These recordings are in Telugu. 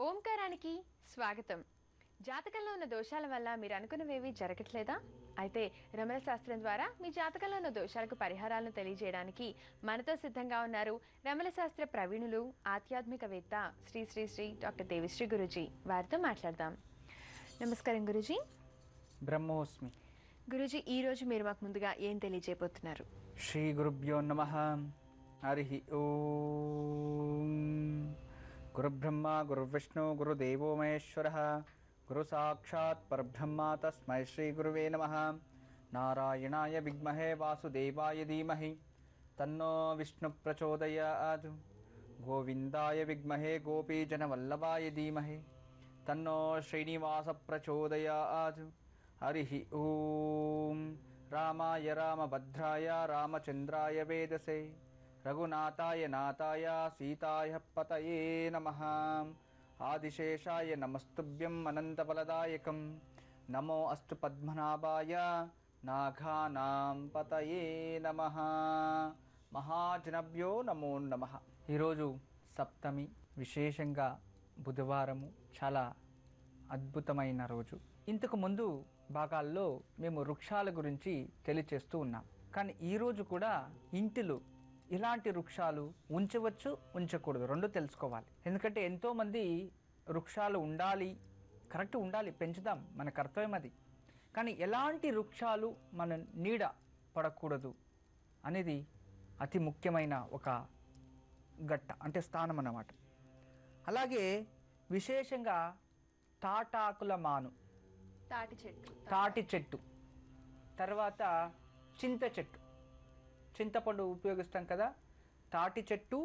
ఓంకారానికి స్వాగతం. జాతకంలో ఉన్న దోషాల వల్ల మీరు అనుకున్నవేవి జరగట్లేదా? అయితే రమణ శాస్త్రం ద్వారా మీ జాతకంలో ఉన్న దోషాలకు పరిహారాలను తెలియజేయడానికి మనతో సిద్ధంగా ఉన్నారు రమణ శాస్త్ర ప్రవీణులు, ఆధ్యాత్మికవేత్త శ్రీ శ్రీ శ్రీ డాక్టర్ దేవిశ్రీ గురూజీ. వారితో మాట్లాడదాం. నమస్కారం గురూజీ. బ్రహ్మోస్మి. గురూజీ, ఈరోజు మీరు మాకు ముందుగా ఏం తెలియజేయబోతున్నారు? శ్రీ గురుభ్యో నమః. హరి ఓం. గురుబ్రహ్మ గురువిష్ణు గురుదేవో మహేశ్వరః గురు సాక్షాత్ పరబ్రహ్మ తస్మై శ్రీ గురువే నమః. నారాయణాయ విద్మహే వాసుదేవాయ ధీమహి తన్నో విష్ణు ప్రచోదయాత్. గోవిందాయ విద్మహే గోపీజనవల్లభాయ ధీమహి తన్నో శ్రీనివాస ప్రచోదయాత్. హరి ఓం. రామాయ రామభద్రాయ రామచంద్రాయ వేదసే రఘునాథాయ నాథాయ సీతాయ పతయే నమః. ఆదిశేషాయ నమస్తుభ్యం అనంతఫలదాయకం. నమో అస్తు పద్మనాభాయ నాఘానాం పతయే నమః. మహాజనభ్యో నమో నమః. ఈరోజు సప్తమి, విశేషంగా బుధవారము, చాలా అద్భుతమైన రోజు. ఇంతకు ముందు భాగాల్లో మేము వృక్షాల గురించి తెలియచేస్తూ ఉన్నాం. కానీ ఈరోజు కూడా ఇంటిలో ఇలాంటి వృక్షాలు ఉంచవచ్చు, ఉంచకూడదు, రెండు తెలుసుకోవాలి. ఎందుకంటే ఎంతోమంది వృక్షాలు ఉండాలి, కరెక్ట్ ఉండాలి, పెంచుదాం, మన కర్తవ్యం అది. కానీ ఎలాంటి వృక్షాలు మన నీడ పడకూడదు అనేది అతి ముఖ్యమైన ఒక గట్ట, అంటే స్థానం అన్నమాట. అలాగే విశేషంగా తాటాకుల మాను, తాటి చెట్టు, తర్వాత చింత చెట్టు, చింతపండు ఉపయోగిస్తాం కదా, తాటి చెట్టు,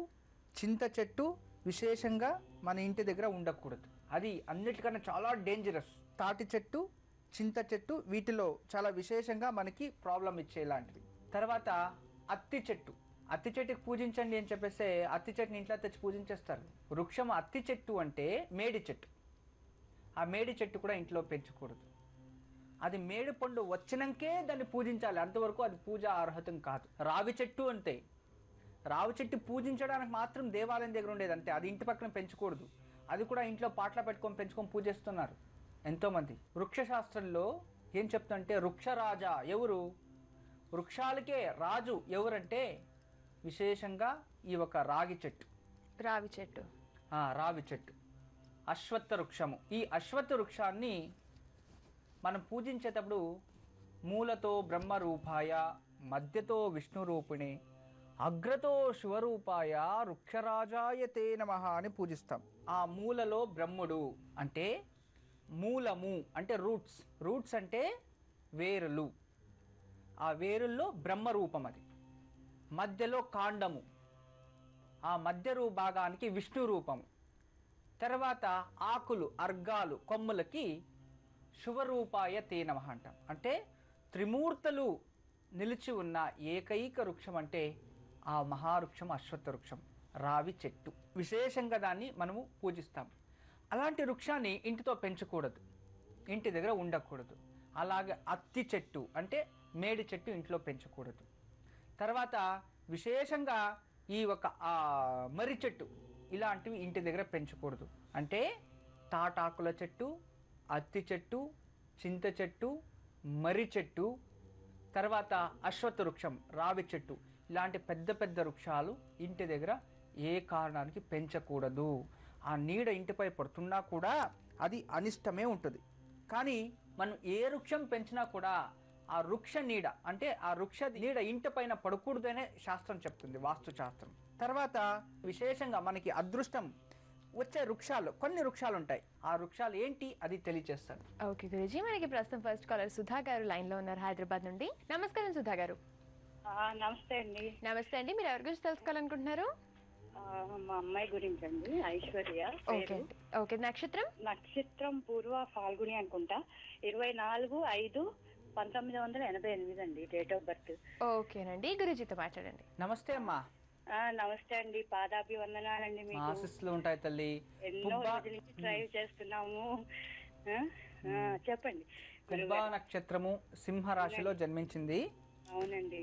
చింత చెట్టు విశేషంగా మన ఇంటి దగ్గర ఉండకూడదు. అది అన్నిటికన్నా చాలా డేంజరస్. తాటి చెట్టు, చింత చెట్టు వీటిలో చాలా విశేషంగా మనకి ప్రాబ్లం ఇచ్చేలాంటివి. తర్వాత అత్తి చెట్టు. అత్తి చెట్టుకి పూజించండి అని చెప్పేస్తే అత్తి చెట్టుని ఇంట్లో తెచ్చి పూజించేస్తారు. వృక్షం అత్తి చెట్టు అంటే మేడి చెట్టు. ఆ మేడి చెట్టు కూడా ఇంట్లో పెంచకూడదు. అది మేడి పండు వచ్చినాకే దాన్ని పూజించాలి, అంతవరకు అది పూజ అర్హతం కాదు. రావి చెట్టు అంతే. రావి చెట్టు పూజించడానికి మాత్రం దేవాలయం దగ్గర ఉండేది అంతే, అది ఇంటి పక్కన పెంచకూడదు. అది కూడా ఇంట్లో పాటలు పెంచుకొని పూజిస్తున్నారు ఎంతోమంది. వృక్షశాస్త్రంలో ఏం చెప్తుందంటే వృక్షరాజా ఎవరు, వృక్షాలకే రాజు ఎవరంటే విశేషంగా ఈ ఒక రావి చెట్టు. రావి చెట్టు అశ్వత్థ వృక్షము. ఈ అశ్వత్థ వృక్షాన్ని మనం పూజించేటప్పుడు మూలతో బ్రహ్మరూపాయ, మధ్యతో విష్ణురూపిణి, అగ్రతో శివరూపాయ వృక్షరాజాయ తే నమః అని పూజిస్తాం. ఆ మూలలో బ్రహ్ముడు అంటే మూలము అంటే రూట్స్ అంటే వేరులు. ఆ వేరుల్లో బ్రహ్మరూపం అది. మధ్యలో కాండము, ఆ మధ్య భాగానికి విష్ణు రూపము. తర్వాత ఆకులు, అర్గాలు, కొమ్ములకి శుభరూపాయ తే నమః అంటాం. అంటే త్రిమూర్తులు నిలిచి ఉన్న ఏకైక వృక్షం అంటే ఆ మహావృక్షం అశ్వత్థ వృక్షం, రావి చెట్టు. విశేషంగా దాన్ని మనము పూజిస్తాం. అలాంటి వృక్షాన్ని ఇంటితో పెంచకూడదు, ఇంటి దగ్గర ఉండకూడదు. అలాగే అత్తి చెట్టు అంటే మేడి చెట్టు ఇంట్లో పెంచకూడదు. తర్వాత విశేషంగా ఈ ఒక మర్రి చెట్టు ఇలాంటివి ఇంటి దగ్గర పెంచకూడదు. అంటే తాటాకుల చెట్టు, అత్తి చెట్టు, చింత చెట్టు, మర్రి చెట్టు, తర్వాత అశ్వత్థ వృక్షం, రావి చెట్టు, ఇలాంటి పెద్ద పెద్ద వృక్షాలు ఇంటి దగ్గర ఏ కారణానికి పెంచకూడదు. ఆ నీడ ఇంటిపై పడుతున్నా కూడా అది అనిష్టమే ఉంటుంది. కానీ మనం ఏ వృక్షం పెంచినా కూడా ఆ వృక్ష నీడ అంటే ఆ వృక్ష నీడ ఇంటి పైన పడకూడదనే శాస్త్రం చెప్తుంది, వాస్తు శాస్త్రం. తర్వాత విశేషంగా మనకి అదృష్టం వచ్చే వృక్షాలు, కొన్ని వృక్షాలు ఉంటాయి. ఆ వృక్షాలు ఏంటి అది తెలియజేస్తాను. ఓకే గురూజీ, మనకి ప్రస్తుతం ఫస్ట్ కాలర్ సుధా గారు లైన్ లో ఉన్నారు, హైదరాబాద్ నుండి. నమస్కారం సుధా గారు. నమస్తే అండి. నమస్తే అండి, మీరు ఎవరి గురించి తెలుసుకోవాలనుకుంటున్నారు? మా అమ్మాయి గురించి అండి, ఐశ్వర్య. ఓకే. నక్షత్రం పూర్వ ఫాల్గుని అనుకుంటా. 24/5/1988 అండి డేట్ ఆఫ్ బర్త్. ఓకేనండి, గురూజీతో మాట్లాడండి. నమస్తే అమ్మా. నమస్తే అండి, పాదాభివందనాలండి. మీకు ఆశీస్సులు ఉంటాయి తల్లి. ఎన్నో రోజుల నుంచి ట్రై చేస్తున్నాము. చెప్పండి. పుబ్బ నక్షత్రము సింహరాశిలో జన్మించింది. అవునండి.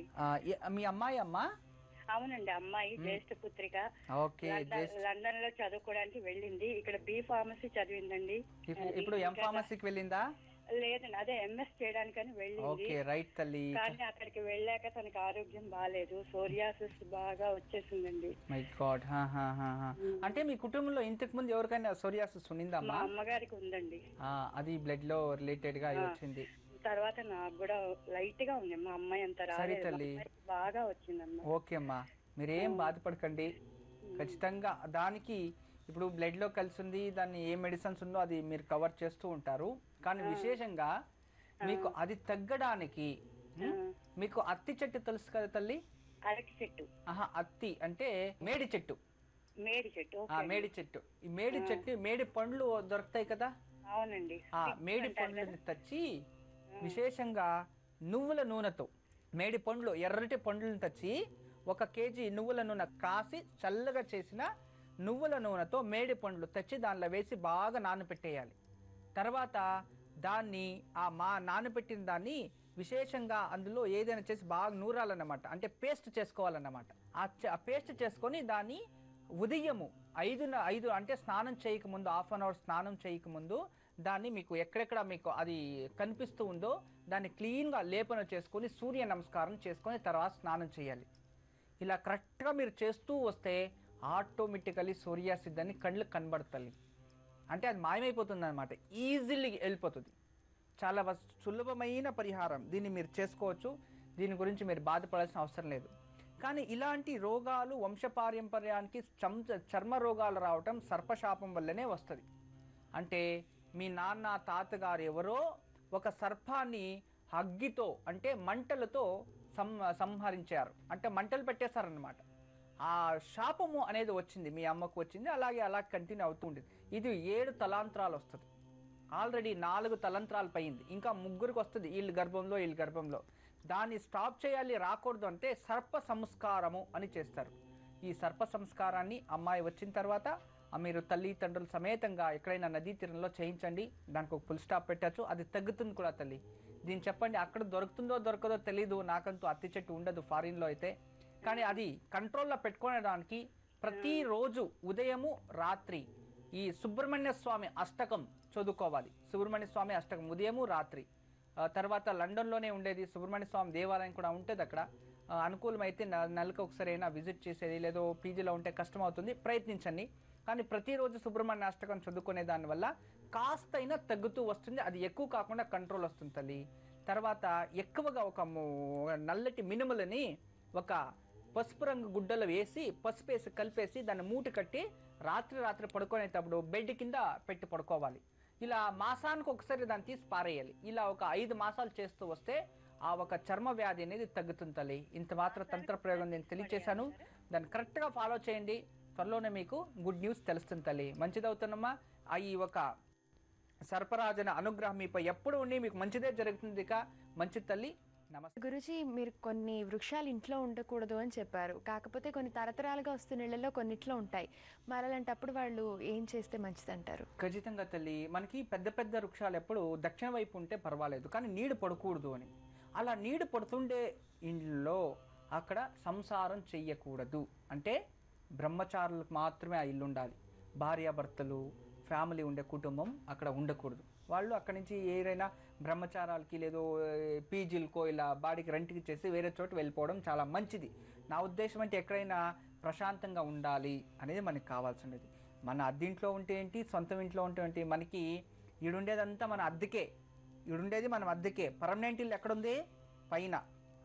మీ అమ్మాయి అమ్మా? అవునండి, అమ్మాయి జ్యేష్ఠ పుత్రిక. ఓకే. లండన్ లో చదువుకోవడానికి వెళ్ళింది. ఇక్కడ బి ఫార్మసీ చదివిందండి. ఇప్పుడు ఎం ఫార్మసీకి వెళ్ళిందా? లేదండి, అదే ఎంఎస్ చేయడానికని వెళ్ళింది. ఓకే, రైట్ తల్లి. కానీ అక్కడికి వెళ్ళాక తనకి ఆరోగ్యం బాగాలేదు, సోరియాసిస్ బాగా వచ్చేసిందండి. My God. అంటే మీ కుటుంబంలో ఇంతకు ముందు ఎవరికైనా సోరియాసిస్ ఉండిందా? మా అమ్మగారికి ఉందండి. అది బ్లడ్ లో రిలేటెడ్ గా వచ్చింది. తర్వాత నాకు కూడా లైట్ గా ఉంది, మా అమ్మాయి అంత రాలేదు, బాగా వచ్చిందమ్మా. ఓకే అమ్మా, మీరేం బాధపడకండి. ఖచ్చితంగా దానికి ఇప్పుడు బ్లడ్ లో కలిసి ఉంది, దాన్ని ఏ మెడిసిన్స్ ఉందో అది మీరు కవర్ చేస్తూ ఉంటారు. కానీ విశేషంగా మీకు అది తగ్గడానికి మీకు అత్తి చెట్టు తెలుసు కదా తల్లి? అరటి చెట్టు. అత్తి అంటే మేడి చెట్టు. మేడి చెట్టు. మేడి చెట్టు. ఈ మేడి చెట్టు మేడి పండ్లు దొరుకుతాయి కదా? అవునండి. మేడి పండ్లని తెచ్చి విశేషంగా నువ్వుల నూనెతో, మేడి పండ్లు ఎర్రటి పండ్లను తెచ్చి 1 కేజీ నువ్వుల నూనె కాసి చల్లగా చేసిన నువ్వుల నూనెతో మేడి పండ్లు తెచ్చి దానిలో వేసి బాగా నానబెట్టేయాలి. తర్వాత దాన్ని నానబెట్టిన దాన్ని విశేషంగా అందులో ఏదైనా చేసి బాగా నూరాలన్నమాట, అంటే పేస్ట్ చేసుకోవాలన్నమాట. ఆ పేస్ట్ చేసుకొని దాన్ని ఉదయము 5 అంటే స్నానం చేయకముందు, 1/2 అవర్ స్నానం చేయకముందు దాన్ని మీకు ఎక్కడెక్కడ మీకు అది కనిపిస్తూ ఉందో దాన్ని క్లీన్గా లేపన చేసుకొని సూర్య నమస్కారం చేసుకొని తర్వాత స్నానం చేయాలి. ఇలా కరెక్ట్గా మీరు చేస్తూ వస్తే ఆటోమేటికలీ సోరియాసిస్ అని కళ్ళకు కనబడతాయి. అంటే అది మాయమైపోతుంది అనమాట, ఈజీలీ వెళ్ళిపోతుంది. చాలా సులభమైన పరిహారం, దీన్ని మీరు చేసుకోవచ్చు. దీని గురించి మీరు బాధపడాల్సిన అవసరం లేదు. కానీ ఇలాంటి రోగాలు వంశపారంపర్యానికి చర్మ రోగాలు రావటం సర్పశాపం వల్లనే వస్తుంది. అంటే మీ నాన్న తాతగారు ఎవరో ఒక సర్పాన్ని అగ్గితో అంటే మంటలతో సంహరించారు, అంటే మంటలు పెట్టేశారనమాట. ఆ శాపము అనేది వచ్చింది, మీ అమ్మకు వచ్చింది, అలాగే అలా కంటిన్యూ అవుతూ ఉండేది. ఇది 7 తలాంతరాలు వస్తుంది. ఆల్రెడీ 4 తలంతరాలు పోయింది, ఇంకా 3కి వస్తుంది వీళ్ళ గర్భంలో. దాన్ని స్టాప్ చేయాలి, రాకూడదు అంటే సర్ప సంస్కారము అని చేస్తారు. ఈ సర్ప సంస్కారాన్ని అమ్మాయి వచ్చిన తర్వాత మీరు తల్లిదండ్రులు సమేతంగా ఎక్కడైనా నదీ తీరంలో చేయించండి. దానికి ఒక ఫుల్ స్టాప్ పెట్టచ్చు, అది తగ్గుతుంది కూడా తల్లి. దీన్ని చెప్పండి, అక్కడ దొరుకుతుందో దొరకదో తెలీదు, నాకంటూ అత్తి చెట్టు ఉండదు ఫారిన్లో అయితే. కానీ అది కంట్రోల్లో పెట్టుకోవడానికి ప్రతిరోజు ఉదయము రాత్రి ఈ సుబ్రహ్మణ్య స్వామి అష్టకం చదువుకోవాలి. సుబ్రహ్మణ్య స్వామి అష్టకం ఉదయము రాత్రి. తర్వాత లండన్లోనే ఉండేది సుబ్రహ్మణ్య స్వామి దేవాలయం కూడా ఉంటుంది అక్కడ. అనుకూలమైతే నెలకు ఒకసారి అయినా విజిట్ చేసేది, లేదో పీజీలో ఉంటే కష్టం అవుతుంది, ప్రయత్నించండి. కానీ ప్రతిరోజు సుబ్రహ్మణ్య అష్టకం చదువుకునే దానివల్ల కాస్తైనా తగ్గుతూ వస్తుంది, అది ఎక్కువ కాకుండా కంట్రోల్ వస్తుంది తల్లి. తర్వాత ఎక్కువగా ఒక నల్లటి మినుములని ఒక పసుపు రంగు గుడ్డలు వేసి పసుపు వేసి కలిపేసి దాన్ని మూట కట్టి రాత్రి పడుకునేటప్పుడు బెడ్ కింద పెట్టి పడుకోవాలి. ఇలా మాసానికి ఒకసారి దాన్ని తీసి పారేయాలి. ఇలా ఒక 5 మాసాలు చేస్తూ వస్తే ఆ ఒక చర్మ వ్యాధి అనేది తగ్గుతుంది తల్లి. ఇంత మాత్రం తంత్ర ప్రయోగం నేను తెలియచేశాను, దాన్ని కరెక్ట్గా ఫాలో చేయండి. త్వరలోనే మీకు గుడ్ న్యూస్ తెలుస్తుంది తల్లి. మంచిదవుతున్నమ్మా. ఈ ఒక సర్పరాజన అనుగ్రహం మీపై ఎప్పుడు ఉండి మీకు మంచిదే జరుగుతుంది. ఇక మంచి తల్లి. నమస్తే గురుజీ, మీరు కొన్ని వృక్షాలు ఇంట్లో ఉండకూడదు అని చెప్పారు, కాకపోతే కొన్ని తరతరాలుగా వస్తున్న ఇళ్లలో కొన్నిట్లో ఉంటాయి. మరి అలాంటప్పుడు వాళ్ళు ఏం చేస్తే మంచిదంటారు? ఖచ్చితంగా తల్లి, మనకి పెద్ద వృక్షాలు ఎప్పుడు దక్షిణ వైపు ఉంటే పర్వాలేదు, కానీ నీడు పడకూడదు అని. అలా నీడు పడుతుండే ఇంట్లో అక్కడ సంసారం చెయ్యకూడదు. అంటే బ్రహ్మచారులకు మాత్రమే ఆ ఇల్లు ఉండాలి. భార్యాభర్తలు ఫ్యామిలీ ఉండే కుటుంబం అక్కడ ఉండకూడదు. వాళ్ళు అక్కడి నుంచి ఏదైనా బ్రహ్మచారాలకి లేదో పీజీలకో ఇలా బాడీకి రెంట్కి చేసి వేరే చోట వెళ్ళిపోవడం చాలా మంచిది. నా ఉద్దేశం అంటే ఎక్కడైనా ప్రశాంతంగా ఉండాలి అనేది మనకి కావాల్సినది. మన అద్దెంట్లో ఉంటే ఏంటి, సొంతం ఇంట్లో ఉంటే ఏంటి, మనకి ఈడుండేదంతా మన అద్దెకే, ఈడుండేది మనం అద్దెకే. పర్మనెంట్ ఇల్లు ఎక్కడుంది? పైన,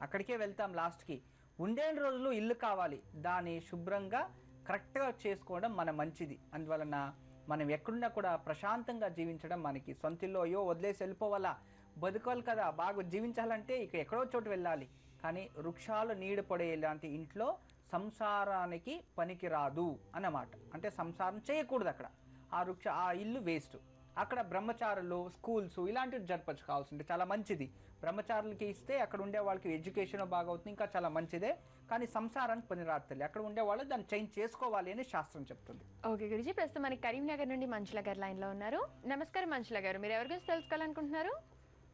అక్కడికే వెళ్తాం లాస్ట్కి. ఉండే రోజులు ఇల్లు కావాలి, దాన్ని శుభ్రంగా కరెక్ట్గా చేసుకోవడం మన మంచిది. అందువలన మనం ఎక్కడున్నా కూడా ప్రశాంతంగా జీవించడం మనకి సొంత ఇల్లు అయ్యో వదిలేసి వెళ్ళిపోవాలా, బతుకోవాలి కదా, బాగా జీవించాలంటే ఇక ఎక్కడో చోటు వెళ్ళాలి. కానీ వృక్షాలు నీడ పడే ఇలాంటి ఇంట్లో సంసారానికి పనికి రాదు అన్నమాట. అంటే సంసారం చేయకూడదు అక్కడ. ఆ ఇల్లు వేస్ట్. అక్కడ బ్రహ్మచారులు స్కూల్స్ ఇలాంటివి జరపచ్చు కావాల్సింటే చాలా మంచిది. బ్రహ్మచారులకి ఇస్తే అక్కడ ఉండే వాళ్ళకి ఎడ్యుకేషన్ బాగా అవుతుంది, ఇంకా చాలా మంచిదే. కానీ సంసారానికి పని రాత్రి అక్కడ ఉండే వాళ్ళు దాన్ని చేంజ్ చేసుకోవాలి అని శాస్త్రం చెప్తుంది. ఓకే గురుజీ, ప్రస్తుతం మనకి కరీంనగర్ నుండి మంచుల గారు లైన్లో ఉన్నారు. నమస్కారం మంచుల గారు, మీరు ఎవరి గురించి తెలుసుకోవాలనుకుంటున్నారు?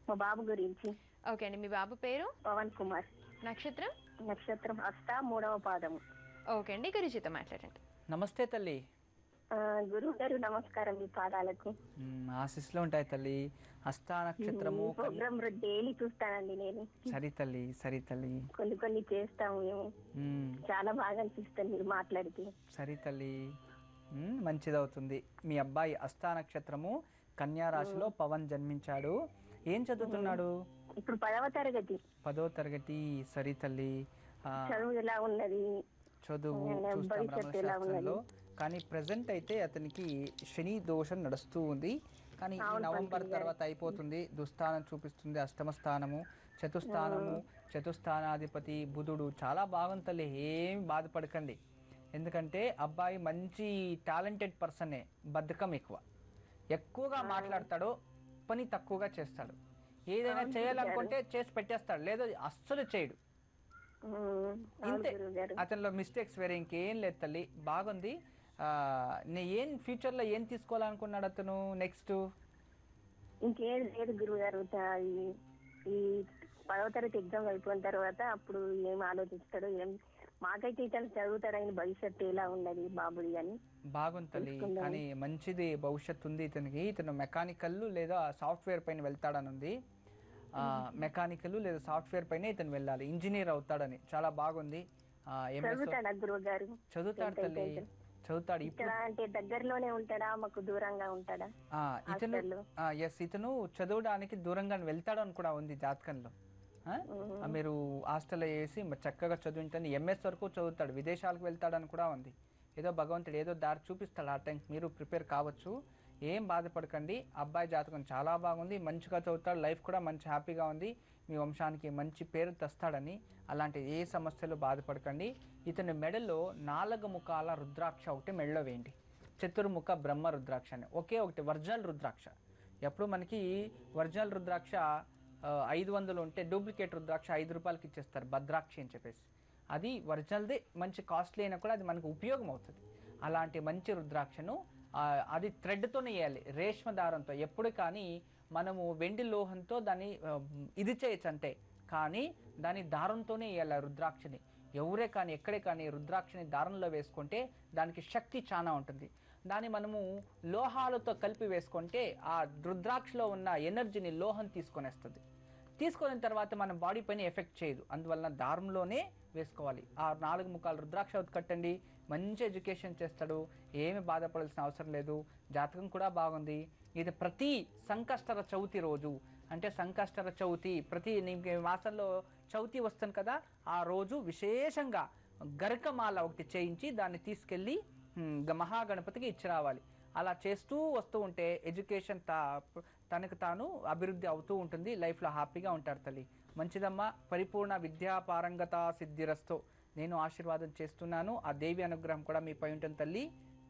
మా బాబు గురించి. ఓకే అండి, మీ బాబు పేరు? పవన్ కుమార్. నక్షత్రం? నక్షత్రం హస్త 3వ పాదము. ఓకే అండి, గురుజీతో మాట్లాడండి. నమస్తే తల్లి. గురువు గారు నమస్కారం. మీ పాదాలకు ఆశీస్సులు ఉంటాయి తల్లి. హస్త నక్షత్రము ప్రోగ్రామ్ డైలీ చూస్తానండి నేను. సరి తల్లి, సరి తల్లి. కొన్ని చేస్తాము మేము. చాలా బాగా అనిపిస్తుంది మీరు మాట్లాడితే. సరి తల్లి, మంచిదవుతుంది. మీ అబ్బాయి హస్త నక్షత్రము కన్యా రాశిలో పవన్ జన్మించాడు. ఏం చదువుతున్నాడు? ఇప్పుడు 10వ తరగతి. 10వ తరగతి. సరి తల్లి. చదువు ఎలా ఉన్నది? చదువు చూస్తాం రమణశాస్త్రంలో. కానీ ప్రజెంట్ అయితే అతనికి శని దోషం నడుస్తూ ఉంది. కానీ ఈ నవంబర్ తర్వాత అయిపోతుంది. దుస్థానం చూపిస్తుంది. అష్టమ స్థానము, చతుస్థానము, చతుస్థానాధిపతి బుధుడు చాలా బాగుంది తల్లి. ఏం బాధపడకండి. ఎందుకంటే అబ్బాయి మంచి టాలెంటెడ్ పర్సనే. బద్ధకం ఎక్కువగా మాట్లాడతాడు, పని తక్కువగా చేస్తాడు. ఏదైనా చేయాలనుకుంటే చేసి పెట్టేస్తాడు, లేదా అస్సలు చేయడు. ఇంతే, అతనిలో మిస్టేక్స్ వేరే ఇంకేం లేదు తల్లి. బాగుంది. ఏం ఫ్యూచర్లో ఏం తీసుకోవాలనుకున్నాడు అతను నెక్స్ట్? ఇంకేం లేదు గురువు గారు. ఈ 10వ తరగతి ఎగ్జామ్ అయిపోయిన తర్వాత అప్పుడు ఏం ఆలోచిస్తాడో ఏం. మాకైతే ఇతను చదువుతాడని భవిష్యత్తు ఎలా ఉన్నది బాబుది అని. బాగుంది తల్లి, కానీ మంచిది భవిష్యత్తు ఉంది ఇతనికి. ఇతను మెకానికల్ లేదా సాఫ్ట్వేర్ పైన వెళ్తాడని ఉంది. మెకానికల్ లేదా సాఫ్ట్వేర్ పైన ఇతను వెళ్ళాలి. ఇంజనీర్ అవుతాడని. చాలా బాగుంది. చదువుతాడు తల్లి, చదువుతాడు. ఇప్పుడు అంటే దగ్గరలోనే ఉంటాడా, మాకు దూరంగా ఉంటాడా? ఇతను చదవడానికి దూరంగా వెళ్తాడు అని కూడా ఉంది జాతకంలో. మీరు హాస్టల్లో వేసి చక్కగా చదువుతాను. ఎంఎస్ వరకు చదువుతాడు. విదేశాలకు వెళ్తాడని కూడా ఉంది. ఏదో భగవంతుడు ఏదో దారి చూపిస్తాడు. ఆ టైంకి మీరు ప్రిపేర్ కావచ్చు. ఏం బాధపడకండి. అబ్బాయి జాతకం చాలా బాగుంది. మంచిగా చదువుతాడు. లైఫ్ కూడా మంచి హ్యాపీగా ఉంది. మీ వంశానికి మంచి పేరు తెస్తాడని. అలాంటి ఏ సమస్యలు బాధపడకండి. ఇతని మెడలో 4 ముఖాల రుద్రాక్ష ఒకటి మెడలో వేయండి. చతుర్ముఖ బ్రహ్మ రుద్రాక్ష అని ఒకటి ఒరిజినల్ రుద్రాక్ష. ఎప్పుడు మనకి ఒరిజినల్ రుద్రాక్ష 500 ఉంటే డూప్లికేట్ రుద్రాక్ష 5 రూపాయలకి ఇచ్చేస్తారు, భద్రాక్షి అని చెప్పేసి. అది ఒరిజినల్దే, మంచి కాస్ట్లీ అయినా కూడా అది మనకు ఉపయోగం అవుతుంది. అలాంటి మంచి రుద్రాక్షను అది థ్రెడ్తోనే వేయాలి, రేష్మ దారంతో. ఎప్పుడు కానీ మనము వెండి లోహంతో దాన్ని ఇది చేయొచ్చు అంతే, కానీ దాని దారంతోనే వేయాలి రుద్రాక్షని. ఎవరే కానీ ఎక్కడే కానీ రుద్రాక్షని దారంలో వేసుకుంటే దానికి శక్తి చాలా ఉంటుంది. దాన్ని మనము లోహాలతో కలిపి వేసుకుంటే ఆ రుద్రాక్షలో ఉన్న ఎనర్జీని లోహం తీసుకొనేస్తుంది. తీసుకున్న తర్వాత మన బాడీ పైన ఎఫెక్ట్ చేయదు. అందువలన దారంలోనే వేసుకోవాలి. ఆ 4 ముఖాల రుద్రాక్ష కట్టండి. మంచి ఎడ్యుకేషన్ చేస్తాడు. ఏమి బాధపడాల్సిన అవసరం లేదు. జాతకం కూడా బాగుంది. ఇది ప్రతి సంకష్టర చవితి రోజు, అంటే సంకష్టర చవితి ప్రతి మాసంలో చవితి వస్తుంది కదా, ఆ రోజు విశేషంగా గరకమాల ఒకటి చేయించి దాన్ని తీసుకెళ్ళి మహాగణపతికి ఇచ్చి రావాలి. అలా చేస్తూ వస్తూ ఉంటే ఎడ్యుకేషన్ తనకు తాను అభివృద్ధి అవుతూ ఉంటుంది. లైఫ్లో హ్యాపీగా ఉంటారు తల్లి. మంచిదమ్మా. పరిపూర్ణ విద్యా పారంగత సిద్ధిరస్తో నేను ఆశీర్వాదం చేస్తున్నాను. ఆ దేవి అనుగ్రహం కూడా మీపై ఉంటుంది తల్లి.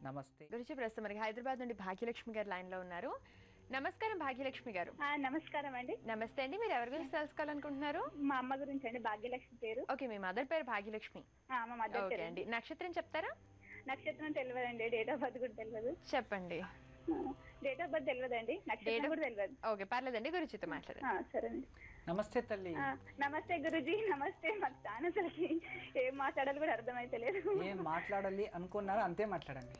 నమస్తే. గురుజీ, ప్రస్తుతం మనకి హైదరాబాద్ నుండి భాగ్యలక్ష్మి గారు లైన్ లో ఉన్నారు. నమస్కారం భాగ్యలక్ష్మి గారు. నమస్కారం అండి. నమస్తే అండి. మీరు ఎవరి గురించి తెలుసుకోవాలనుకుంటున్నారు? మా అమ్మ గురించి అండి, భాగ్యలక్ష్మి పేరు. ఓకే, మీ మదర్ పేరు భాగ్యలక్ష్మి. మా మదర్ ఓకే అండి. నక్షత్రం చెప్తారా? నక్షత్రం తెలియదండి, డేట్ ఆఫ్ బర్త్ కూడా తెలియదు. చెప్పండి. డేట్ ఆఫ్ బర్త్ తెలియదండి, నక్షత్రం కూడా తెలియదు. ఓకే, పర్లేదండి. గురుజీతో మాట్లాడండి. సరేండి. నమస్తే తల్లి. నమస్తే గురుజీ. నమస్తే. మాకు చాలా అసలుకి ఏం మాట్లాడాలి కూడా అర్థమైతలేదు. ఏం మాట్లాడాలి అనుకున్నారో అంతే మాట్లాడండి.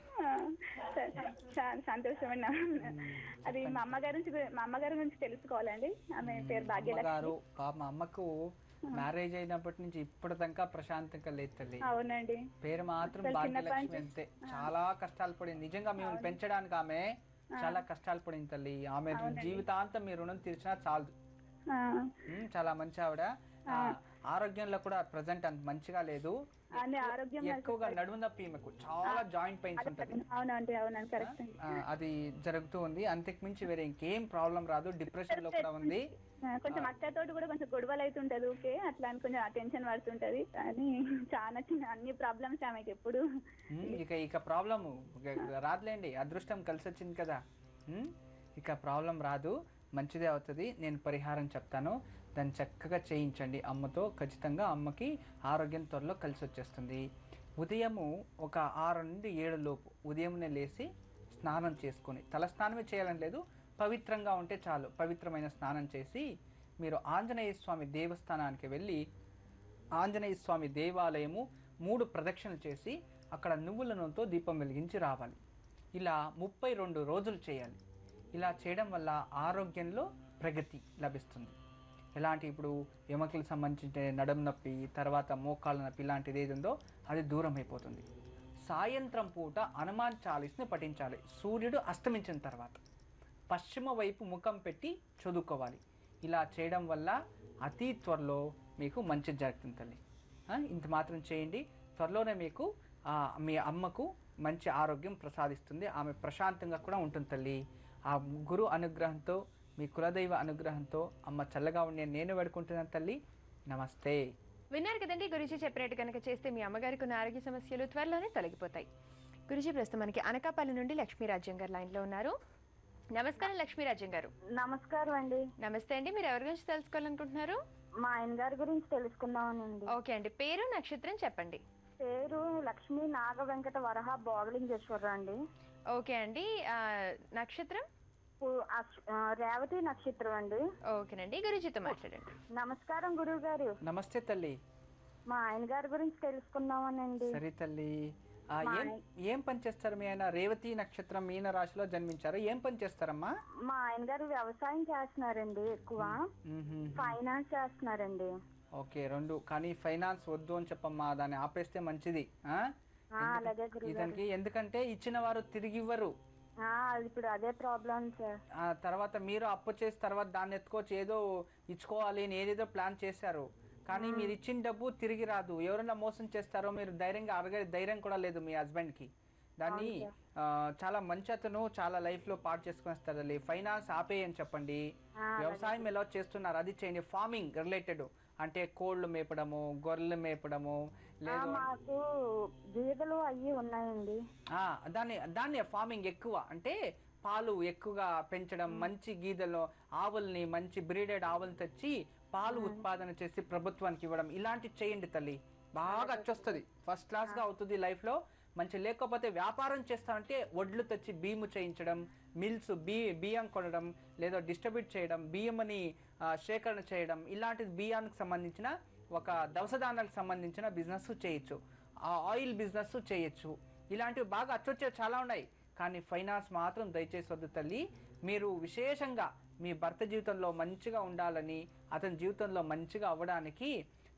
సంతోషం అండి. అది మా అమ్మగారి గురించి తెలుసుకోవాలండి. ఆమె పేరు భాగ్యలక్ష్మి. మా అమ్మకు మ్యారేజ్ అయినప్పటి నుంచి ఇప్పటిదాకా ప్రశాంతంగా లేదు తల్లి. అవునండి. పేరు మాత్రం భాగ్యలక్ష్మి అంతే. చాలా కష్టాలు పడింది. నిజంగా మేము పెంచడానికి ఆమె చాలా కష్టాలు పడింది తల్లి. ఆమె జీవితాంతం మీ రుణం తీర్చినా చాలు. చాలా మంచి ఆవిడ. ఆరోగ్యంలో కూడా ప్రజెంట్ అంత మంచిగా లేదు. ఎక్కువగా నడుము నొప్పి, ఈమెకు చాలా జాయింట్ పెయిన్స్ ఉంటుంది. అది జరుగుతూ ఉంది. అంతకు మించి వేరే ఇంకేం ప్రాబ్లం రాదు. డిప్రెషన్ లో కూడా ఉంది. కొంచెం అత్తతోటి కూడా కొంచెం గొడవలు అవుతుంటది. ఓకే, అట్లా అని కొంచెం టెన్షన్ పడుతుంటది. కానీ చాలా చిన్న అన్ని ప్రాబ్లమ్స్ ఆమెకి ఎప్పుడు. ఇక ప్రాబ్లం రాదులేండి. అదృష్టం కలిసి వచ్చింది కదా. ఇక ప్రాబ్లం రాదు. మంచిదే అవుతుంది. నేను పరిహారం చెప్తాను, దాన్ని చక్కగా చేయించండి అమ్మతో. ఖచ్చితంగా అమ్మకి ఆరోగ్యం త్వరలో కలిసి వచ్చేస్తుంది. ఉదయము ఒక 6 నుండి 7 లోపు ఉదయంనే లేచి స్నానం చేసుకొని, తల స్నానమే చేయాలని లేదు, పవిత్రంగా ఉంటే చాలు. పవిత్రమైన స్నానం చేసి మీరు ఆంజనేయ స్వామి దేవస్థానానికి వెళ్ళి ఆంజనేయ స్వామి దేవాలయము 3 ప్రదక్షిణలు చేసి అక్కడ నువ్వుల నూనెతో దీపం వెలిగించి రావాలి. ఇలా 32 రోజులు చేయాలి. ఇలా చేయడం వల్ల ఆరోగ్యంలో ప్రగతి లభిస్తుంది. ఎలాంటి ఇప్పుడు ఎముకలకు సంబంధించిన నడుము నొప్పి, తర్వాత మోకాళ్ళ నొప్పి ఇలాంటిది ఏది ఉందో అది దూరం అయిపోతుంది. సాయంత్రం పూట హనుమాన్ చాలీస్ని పఠించాలి. సూర్యుడు అస్తమించిన తర్వాత పశ్చిమ వైపు ముఖం పెట్టి చదువుకోవాలి. ఇలా చేయడం వల్ల అతి త్వరలో మీకు మంచి జరుగుతుంది తల్లి. ఇంత మాత్రం చేయండి. త్వరలోనే మీకు మీ అమ్మకు మంచి ఆరోగ్యం ప్రసాదిస్తుంది. ఆమె ప్రశాంతంగా కూడా ఉంటుంది తల్లి. ఆ గురు అనుగ్రహంతో, మీ కులదైవ అనుగ్రహంతో అమ్మ చల్లగా ఉండి నేను వేడుకుంటున్నాను తల్లి. నమస్తే. విన్నారు కదండి, గురుజీ చెప్పినట్టు కనుక చేస్తే మీ అమ్మగారికి ఉన్న ఆరోగ్య సమస్యలు త్వరలోనే తొలగిపోతాయి. గురుజీ ప్రస్తుతం మనకి అనకాపల్లి నుండి లక్ష్మీరాజ్యం గారు లైన్లో ఉన్నారు. నమస్కారం లక్ష్మీరాజ్యం గారు. నమస్కారం అండి. నమస్తే అండి. మీరు ఎవరి గురించి తెలుసుకోవాలనుకుంటున్నారు? మా ఆయన గారి గురించి తెలుసుకుందామనండి. ఓకే అండి. పేరు, నక్షత్రం చెప్పండి. పేరు లక్ష్మీ నాగ వెంకట వరహ భోగలింగేశ్వరరావు అండి. ఓకే అండి. నక్షత్రం రేవతి నక్షత్రం అండి. ఓకేనండి, గురుజీతో మాట్లాడండి. నమస్కారం గురువు గారు. నమస్తే తల్లి. మా ఆయన గారి గురించి తెలుసుకుందామనండి. సరే తల్లి. ఏం పని చేస్తారు మీ ఆయన? రేవతి నక్షత్రం మీన రాశిలో జన్మించారు. ఏం పని చేస్తారమ్మా? మా ఆయన గారు వ్యవసాయం చేస్తున్నారండి, ఎక్కువ ఫైనాన్స్ చేస్తున్నారండి. ఓకే, 2. కానీ ఫైనాన్స్ వద్దు అని చెప్పమ్మా, దాన్ని ఆపేస్తే మంచిది. ఇతనికి ఎందుకంటే ఇచ్చిన వారు తిరిగి ఇవ్వరు. ఇప్పుడు అదే ప్రాబ్లం సార్. తర్వాత మీరు అప్పు చేసి తర్వాత దాన్ని ఎత్తుకోవచ్చు, ఏదో ఇచ్చుకోవాలి అని ఏదేదో ప్లాన్ చేశారు. కానీ మీరు ఇచ్చిన డబ్బు తిరిగి రాదు. ఎవరైనా మోసం చేస్తారో మీరు ధైర్యంగా అడగే ధైర్యం కూడా లేదు మీ హస్బెండ్కి. దాన్ని చాలా మంచి అతను చాలా లైఫ్లో పాటు చేసుకుని వస్తారు. ఫైనాన్స్ ఆపేయని చెప్పండి. వ్యవసాయం ఎలా చేస్తున్నారు అది చేయండి. ఫార్మింగ్ రిలేటెడ్ అంటే కోళ్ళు మేపడము, గొర్రెలు మేపడము, లేదు గేదెలు అయ్యి ఉన్నాయండి. దాన్ని ఫార్మింగ్ ఎక్కువ అంటే పాలు ఎక్కువగా పెంచడం, మంచి గీదెలు ఆవుల్ని, మంచి బ్రీడెడ్ ఆవుల్ని తెచ్చి పాలు ఉత్పాదన చేసి ప్రభుత్వానికి ఇవ్వడం, ఇలాంటివి చేయండి తల్లి. బాగా వచ్చొస్తుంది, ఫస్ట్ క్లాస్గా అవుతుంది లైఫ్లో మంచి. లేకపోతే వ్యాపారం చేస్తామంటే వడ్లు తెచ్చి బియ్యము చేయించడం, మిల్స్ బియ్యం కొనడం, లేదా డిస్ట్రిబ్యూట్ చేయడం, బియ్యమని సేకరణ చేయడం, ఇలాంటిది బియ్యానికి సంబంధించిన ఒక దవసధాన్యాలకు సంబంధించిన బిజినెస్ చేయొచ్చు. ఆయిల్ బిజినెస్ చేయొచ్చు. ఇలాంటివి బాగా అచ్చొచ్చే చాలా ఉన్నాయి. కానీ ఫైనాన్స్ మాత్రం దయచేసి వద్దు తల్లి. మీరు విశేషంగా మీ భర్త జీవితంలో మంచిగా ఉండాలని, అతని జీవితంలో మంచిగా అవ్వడానికి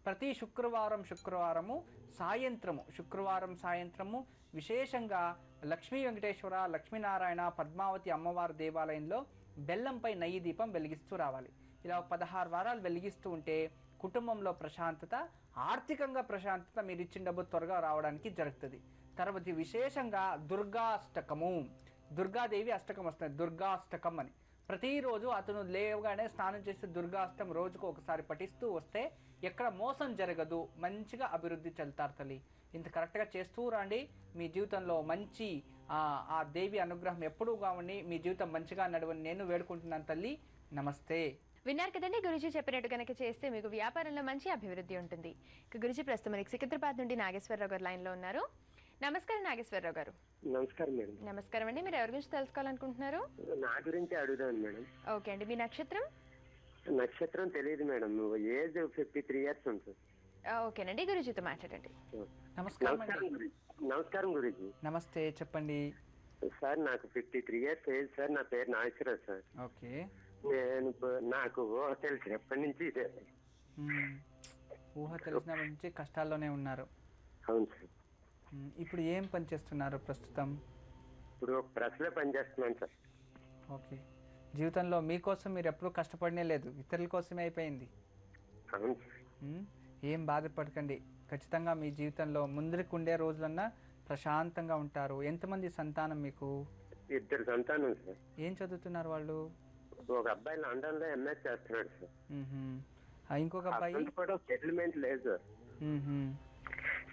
ప్రతి శుక్రవారము సాయంత్రము విశేషంగా లక్ష్మీ వెంకటేశ్వర, లక్ష్మీనారాయణ, పద్మావతి అమ్మవారి దేవాలయంలో బెల్లంపై నెయ్యి దీపం వెలిగిస్తూ రావాలి. ఇలా 16 వారాలు వెలిగిస్తూ ఉంటే కుటుంబంలో ప్రశాంతత, ఆర్థికంగా ప్రశాంతత, మీరు ఇచ్చిన డబ్బు త్వరగా రావడానికి జరుగుతుంది. తర్వాత విశేషంగా దుర్గాదేవి అష్టకం వస్తుంది, దుర్గాష్టకం అని. ప్రతిరోజు అతను లేవగానే స్నానం చేసి దుర్గాష్టం రోజుకు ఒకసారి పఠిస్తూ వస్తే ఎక్కడ మోసం జరగదు, మంచిగా అభివృద్ధి చెందుతారు తల్లి. ఇంత కరెక్ట్గా చేస్తూ రండి. మీ జీవితంలో మంచి ఆ దేవి అనుగ్రహం ఎప్పుడూ కావండి. మీ జీవితం మంచిగా నడవని నేను వేడుకుంటున్నాను తల్లి. నమస్తే. విన్నారు కదండి, గురుజీ చెప్పినట్టు కనుక చేస్తే మీకు వ్యాపారంలో మంచి అభివృద్ధి ఉంటుంది. గురుజీ ప్రస్తుతం మనకి సికింద్రాబాద్ నుండి నాగేశ్వరరావు గారు లైన్లో ఉన్నారు. నమస్కారం నాగేశ్వరరావు గారు. నమస్కారం మేడం. నమస్కారం అండి. మీరు ఎవరి గురించి తెలుసుకోవాలనుకుంటున్నారు? నా గురించి అడుగుదాం మేడం. ఓకే అండి. మీ నక్షత్రం? నక్షత్రం తెలియదు మేడం. ఏజ్ 53 ఇయర్స్ ఉంటుంది. ఓకేనండి, గురుజీతో మాట్లాడండి. నమస్కారం గురుజీ. నమస్తే, చెప్పండి సార్. నాకు 53 ఇయర్స్ ఏజ్ సార్. నా పేరు నాగేశ్వరరావు సార్. ఓకే. నాకు ఊహ తెలిసినప్పటి నుంచి ఇదే. ఊహ తెలిసినప్పటి నుంచి కష్టాల్లోనే ఉన్నారు. అవును సార్. ఇప్పుడు ఏం పని చేస్తున్నారు ప్రస్తుతం? ఇప్పుడు ఒక ప్రెస్లో పని చేస్తున్నాను సార్. ఓకే. జీవితంలో మీకోసం మీరు ఎప్పుడూ కష్టపడనే లేదు, ఇతరుల కోసమే అయిపోయింది. అవును సార్. ఏం బాధపడకండి. ఖచ్చితంగా మీ జీవితంలో ముందరికి ఉండే రోజులన్నా ప్రశాంతంగా ఉంటారు. ఎంతమంది సంతానం మీకు? 2 సంతానం సార్. ఏం చదువుతున్నారు వాళ్ళు? ఒక అబ్బాయి లండన్లో ఎంఎస్ చేస్తున్నాడు సార్. ఇంకొక అబ్బాయి కూడా సెటిల్మెంట్ లేదు సార్.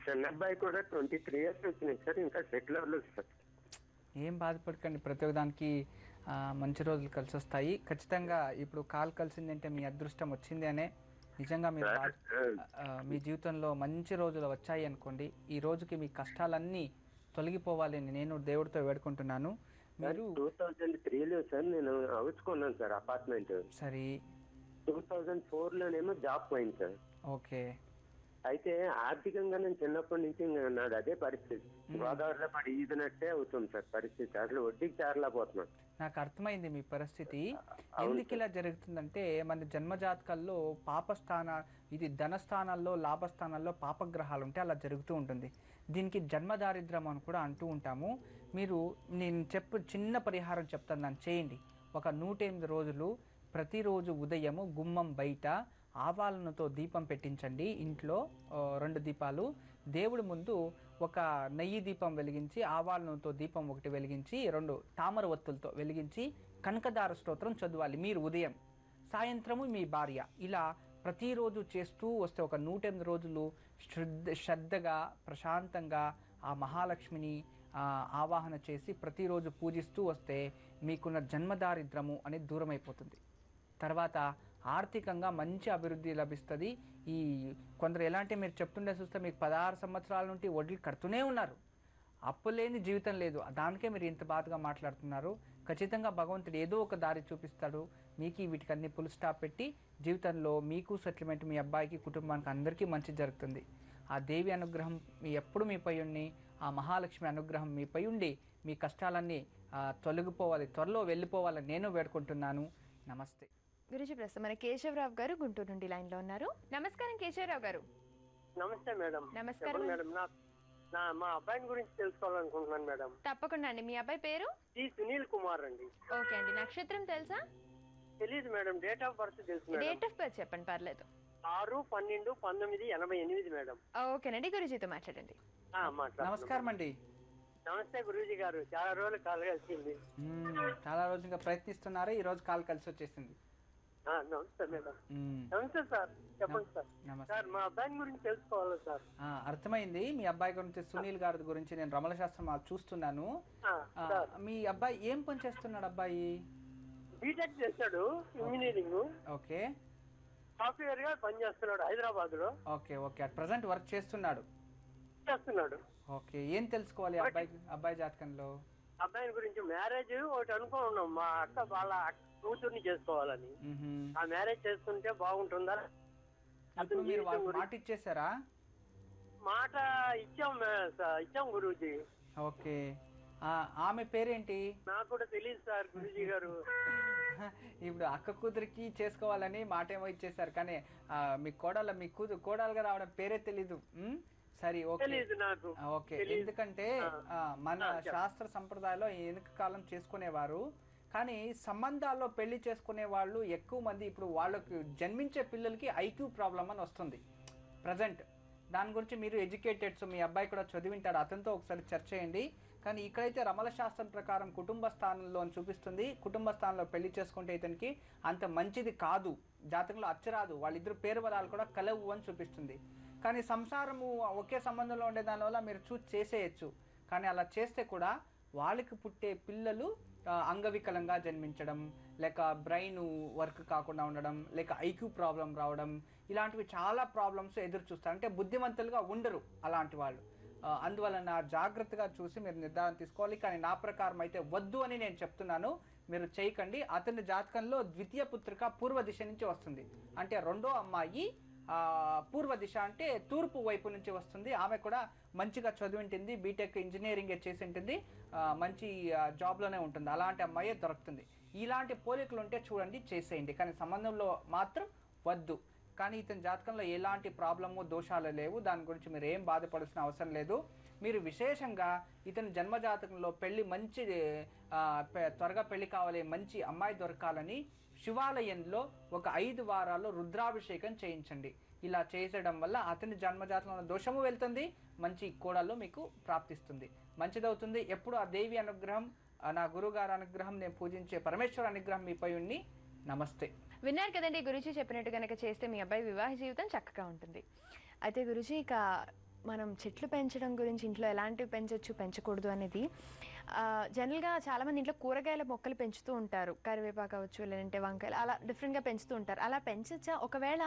చిన్న అబ్బాయి కూడా 23 ఇయర్స్ వచ్చినాయి సార్, ఇంకా సెటిల్ అవ్వలేదు సార్. ఏం బాధపడకండి, ప్రతి ఒక్కదానికి మంచి రోజులు కలిసి వస్తాయి. ఖచ్చితంగా ఇప్పుడు కాల్ కలిసిందంటే మీ అదృష్టం వచ్చింది అనే. నిజంగా మీరు మీ జీవితంలో మంచి రోజులు వచ్చాయి అనుకోండి. ఈ రోజుకి మీ కష్టాలన్నీ తొలగిపోవాలని నేను దేవుడితో వేడుకుంటున్నాను. మీరు 2003లో సార్ నేను అవుచుకున్నాను సార్ అపార్ట్మెంట్. సరే. 2004లోనేమో జాబ్ పోయింది సార్. ఓకే. అయితే ఆర్థికంగా నేను చిన్నప్పటి నుంచి నాది అదే పరిస్థితి. గోదావరిలో పడి ఈదినట్టే అవుతుంది సార్ పరిస్థితి. అసలు వడ్డీకి చేరలేకపోతున్నాను. నాకు అర్థమైంది మీ పరిస్థితి. ఎందుకు ఇలా జరుగుతుందంటే మన జన్మజాతకాల్లో ఇది ధనస్థానాల్లో లాభస్థానాల్లో పాపగ్రహాలు ఉంటే అలా జరుగుతూ ఉంటుంది. దీనికి జన్మదారిద్ర్యం అని కూడా అంటూ ఉంటాము. నేను చిన్న పరిహారం చెప్తాను, దాన్ని చేయండి. ఒక 108 రోజులు ప్రతిరోజు ఉదయము గుమ్మం బయట ఆవాలనతో దీపం పెట్టించండి. ఇంట్లో 2 దీపాలు, దేవుడి ముందు ఒక నెయ్యి దీపం వెలిగించి ఆవాలనతో దీపం ఒకటి వెలిగించి 2 తామర ఒత్తులతో వెలిగించి కనకదార స్తోత్రం చదవాలి మీరు ఉదయం, సాయంత్రము మీ భార్య. ఇలా ప్రతిరోజు చేస్తూ వస్తే ఒక 108 రోజులు శ్రద్ధగా ప్రశాంతంగా ఆ మహాలక్ష్మిని ఆవాహన చేసి ప్రతిరోజు పూజిస్తూ వస్తే మీకున్న జన్మదారిద్రము అనేది దూరం అయిపోతుంది. తర్వాత ఆర్థికంగా మంచి అభివృద్ధి లభిస్తుంది. కొందరు ఎలాంటి మీరు చెప్తుండే చూస్తే మీకు 16 సంవత్సరాల నుండి వడ్డీలు కడుతూనే ఉన్నారు, అప్పు లేని జీవితం లేదు. దానికే మీరు ఇంత బాధగా మాట్లాడుతున్నారు. ఖచ్చితంగా భగవంతుడు ఏదో ఒక దారి చూపిస్తాడు. మీకు వీటికన్నీ ఫుల్ స్టాప్ పెట్టి జీవితంలో మీకు సెటిల్మెంట్, మీ అబ్బాయికి, కుటుంబానికి అందరికీ మంచి జరుగుతుంది. ఆ దేవి అనుగ్రహం ఎప్పుడు మీపై ఉండి, ఆ మహాలక్ష్మి అనుగ్రహం మీపై ఉండి మీ కష్టాలన్నీ తొలగిపోవాలి, త్వరలో వెళ్ళిపోవాలని నేను వేడుకుంటున్నాను. నమస్తే. గురుజీ, ప్రస్తుతం మన కేశవరావు గారు గుంటూరు నుండి లైన్ లో ఉన్నారు. నమస్కారం కేశవరావు గారు. నమస్తే మేడం. నమస్కారం మేడం. మా అబ్బాయిని గురించి తెలుసుకోవాలనుకుంటున్నాను మేడం. తప్పకుండా అండి. మీ అబ్బాయి పేరు? సునీల్ కుమార్ అండి. ఓకే అండి. నక్షత్రం తెలుసా? తెలియదు మేడం. డేట్ ఆఫ్ బర్త్ తెలుసు. డేట్ ఆఫ్ బర్త్ చెప్పండి, పర్లేదు. 6/12/1988 మేడం. ఓకేనండి, గురుజీతో మాట్లాడండి. నమస్కారం అండి. నమస్తే గురూజీ గారు. చాలా రోజులు కాల్ కలిసింది. చాలా రోజులుగా ప్రయత్నిస్తున్నారు, ఈ రోజు కాల్ కలిసి వచ్చేసింది. నమస్తే మేడం. నమస్తే సార్, చెప్పండి సార్. సార్ మా అబ్బాయి గురించి తెలుసుకోవాలి సార్. అర్థమైంది. మీ అబ్బాయి గురించి, సునీల్ గారి గురించి నేను రమల శాస్త్రం చూస్తున్నాను. మీ అబ్బాయి ఏం పని చేస్తున్నాడు? అబ్బాయి బీటెక్ చేస్తాడు, ఇంజనీరింగ్. ఓకే. సాఫ్ట్వేర్ గా పని చేస్తున్నాడు హైదరాబాద్ లో. Okay okay. At present work చేస్తున్నాడు. ఓకే. ఏం తెలుసుకోవాలి అబ్బాయి జాతకంలో? అబ్బాయి గురించి మ్యారేజ్ ఒకటి అనుకున్నాం. మా అక్క వాళ్ళ కూతుర్ని చేసుకోవాలని. ఆ మ్యారేజ్ చేసుకుంటే బాగుంటుందా? మీరు మాట ఇచ్చేసారా? మాట ఇచ్చాం గురూజీ. ఓకే. ఆమె పేరేంటి? నాకు కూడా తెలియదు సార్ గురూజీ గారు. ఇప్పుడు అక్క కూతురికి చేసుకోవాలని మాట ఏమో ఇచ్చేసారు, కానీ మీ కోడలుగా రావడం పేరే తెలీదు. సరే, ఓకే ఓకే. ఎందుకంటే మన శాస్త్ర సంప్రదాయంలో వెనుక కాలం చేసుకునేవారు, కానీ సంబంధాల్లో పెళ్లి చేసుకునే వాళ్ళు ఎక్కువ మంది ఇప్పుడు వాళ్ళకి జన్మించే పిల్లలకి ఐక్యూ ప్రాబ్లం అని వస్తుంది ప్రజెంట్. దాని గురించి మీరు ఎడ్యుకేటెడ్స్, మీ అబ్బాయి కూడా చదివింటాడు, అతనితో ఒకసారి చర్చ చేయండి. కానీ ఇక్కడైతే రమల శాస్త్రం ప్రకారం కుటుంబ స్థానంలో చూపిస్తుంది, కుటుంబ స్థానంలో పెళ్లి చేసుకుంటే ఇతనికి అంత మంచిది కాదు, జాతకంలో అచ్చరాదు, వాళ్ళిద్దరు పేరు బలాలు కూడా కలవు అని చూపిస్తుంది. కానీ సంసారము ఒకే సంబంధంలో ఉండే దానివల్ల మీరు చూసి చేసేయచ్చు. కానీ అలా చేస్తే కూడా వాళ్ళకి పుట్టే పిల్లలు అంగవికలంగా జన్మించడం, లేక బ్రెయిన్ వర్క్ కాకుండా ఉండడం, లేక ఐక్యూ ప్రాబ్లం రావడం, ఇలాంటివి చాలా ప్రాబ్లమ్స్ ఎదురు చూస్తారు. అంటే బుద్ధిమంతులుగా ఉండరు అలాంటి వాళ్ళు. అందువలన జాగ్రత్తగా చూసి మీరు నిర్ధారణ తీసుకోవాలి. కానీ నా ప్రకారం అయితే వద్దు అని నేను చెప్తున్నాను, మీరు చేయకండి. అతని జాతకంలో ద్వితీయ పుత్రిక పూర్వ దిశ నుంచి వస్తుంది. అంటే రెండో అమ్మాయి పూర్వ దిశ అంటే తూర్పు వైపు నుంచి వస్తుంది. ఆమె కూడా మంచిగా చదివింటుంది, బీటెక్ ఇంజనీరింగ్ చేసి ఉంటుంది, మంచి జాబ్లోనే ఉంటుంది. అలాంటి అమ్మాయే దొరుకుతుంది. ఇలాంటి పోలికలు ఉంటే చూడండి, చేసేయండి. కానీ సంబంధంలో మాత్రం వద్దు. కానీ ఇతని జాతకంలో ఎలాంటి ప్రాబ్లము దోషాలు లేవు, దాని గురించి మీరు ఏం బాధపడాల్సిన అవసరం లేదు. మీరు విశేషంగా ఇతని జన్మజాతకంలో పెళ్ళి మంచి త్వరగా పెళ్లి కావాలి, మంచి అమ్మాయి దొరకాలని శివాలయంలో ఒక 5 వారాల్లో రుద్రాభిషేకం చేయించండి. ఇలా చేసడం వల్ల అతని జన్మజాతకంలో దోషము వెళ్తుంది, మంచి కోడళ్ళు మీకు ప్రాప్తిస్తుంది, మంచిదవుతుంది. ఎప్పుడు ఆ దేవి అనుగ్రహం, నా గురుగారి అనుగ్రహం, నేను పూజించే పరమేశ్వర అనుగ్రహం మీపై ఉండి. నమస్తే. విన్నారు కదండి, గురుజీ చెప్పినట్టు కనుక చేస్తే మీ అబ్బాయి వివాహ జీవితం చక్కగా ఉంటుంది. అయితే గురుజీ, ఇక మనం చెట్లు పెంచడం గురించి, ఇంట్లో ఎలాంటివి పెంచవచ్చు పెంచకూడదు అనేది జనరల్గా చాలామంది ఇంట్లో కూరగాయల మొక్కలు పెంచుతూ ఉంటారు. కరివేపాకు కావచ్చు, లేదంటే వంకాయలు, అలా డిఫరెంట్గా పెంచుతూ ఉంటారు. అలా పెంచచ్చా? ఒకవేళ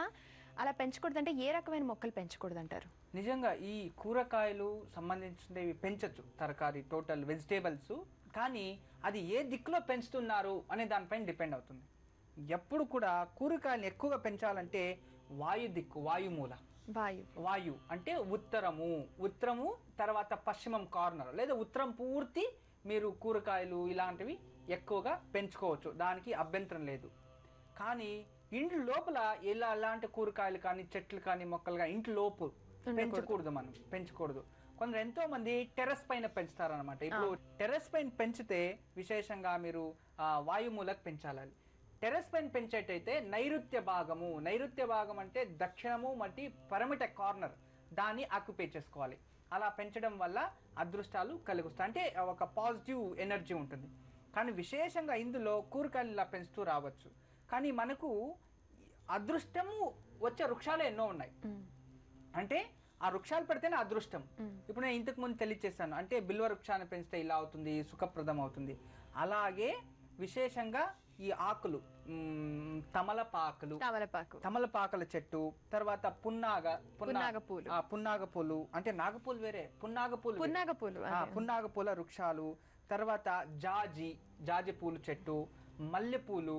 అలా పెంచకూడదంటే ఏ రకమైన మొక్కలు పెంచకూడదు అంటారు? నిజంగా ఈ కూరగాయలు సంబంధించినవి పెంచచ్చు, తరకారీ టోటల్ వెజిటేబుల్స్. కానీ అది ఏ దిక్కులో పెంచుతున్నారు అనే దానిపైన డిపెండ్ అవుతుంది. ఎప్పుడు కూడా కూరగాయలు ఎక్కువగా పెంచాలంటే వాయు దిక్కు, వాయుమూల వాయు అంటే ఉత్తరము తర్వాత పశ్చిమం కార్నర్ లేదా ఉత్తరం పూర్తి మీరు కూరగాయలు ఇలాంటివి ఎక్కువగా పెంచుకోవచ్చు, దానికి అభ్యంతరం లేదు. కానీ ఇంటి లోపల ఎలాంటి కూరగాయలు కానీ చెట్లు కానీ మొక్కలు కానీ ఇంటి లోపు పెంచకూడదు. కొందరు ఎంతో మంది టెర్రస్ పైన పెంచుతారనమాట. ఇప్పుడు టెర్రస్ పైన పెంచితే విశేషంగా మీరు వాయుమూలకు పెంచాలి. టెర్రస్ పైన పెంచేటైతే నైరుత్య భాగం అంటే దక్షిణము మట్టి పరమిట కార్నర్ దాన్ని ఆక్యుపై చేసుకోవాలి. అలా పెంచడం వల్ల అదృష్టాలు కలుగుతాయి, అంటే ఒక పాజిటివ్ ఎనర్జీ ఉంటుంది. కానీ విశేషంగా ఇందులో కూరగాయలు ఇలా పెంచుతూ రావచ్చు. కానీ మనకు అదృష్టము వచ్చే వృక్షాలు ఎన్నో ఉన్నాయి. అంటే ఆ వృక్షాలు పెడితేనే అదృష్టం. ఇప్పుడు నేను ఇంతకు ముందు తెలియచేస్తాను, అంటే బిల్వ వృక్షాన్ని పెంచితే ఇలా అవుతుంది, సుఖప్రదం అవుతుంది. అలాగే విశేషంగా ఈ ఆకులు తమలపాకుల చెట్టు, తర్వాత పున్నాగ పూలు అంటే నాగపూలు వేరే, పున్నాగ పూల వృక్షాలు, తర్వాత జాజి పూలు చెట్టు, మల్లెపూలు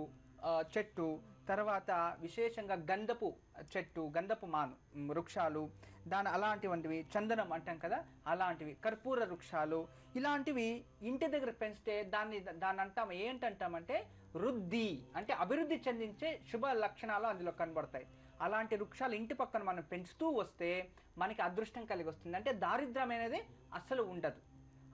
చెట్టు, తర్వాత విశేషంగా గంధపు మాను వృక్షాలు, అలాంటివంటివి, చందనం అంటాం కదా అలాంటివి, కర్పూర వృక్షాలు, ఇలాంటివి ఇంటి దగ్గర పెంచితే దాన్ని అంటాం ఏంటంటామంటే వృద్ధి, అంటే అభివృద్ధి చెందించే శుభ లక్షణాలు అందులో కనబడతాయి. అలాంటి వృక్షాలు ఇంటి పక్కన మనం పెంచుతూ వస్తే మనకి అదృష్టం కలిగి వస్తుంది. అంటే దారిద్ర్యం అనేది అస్సలు ఉండదు.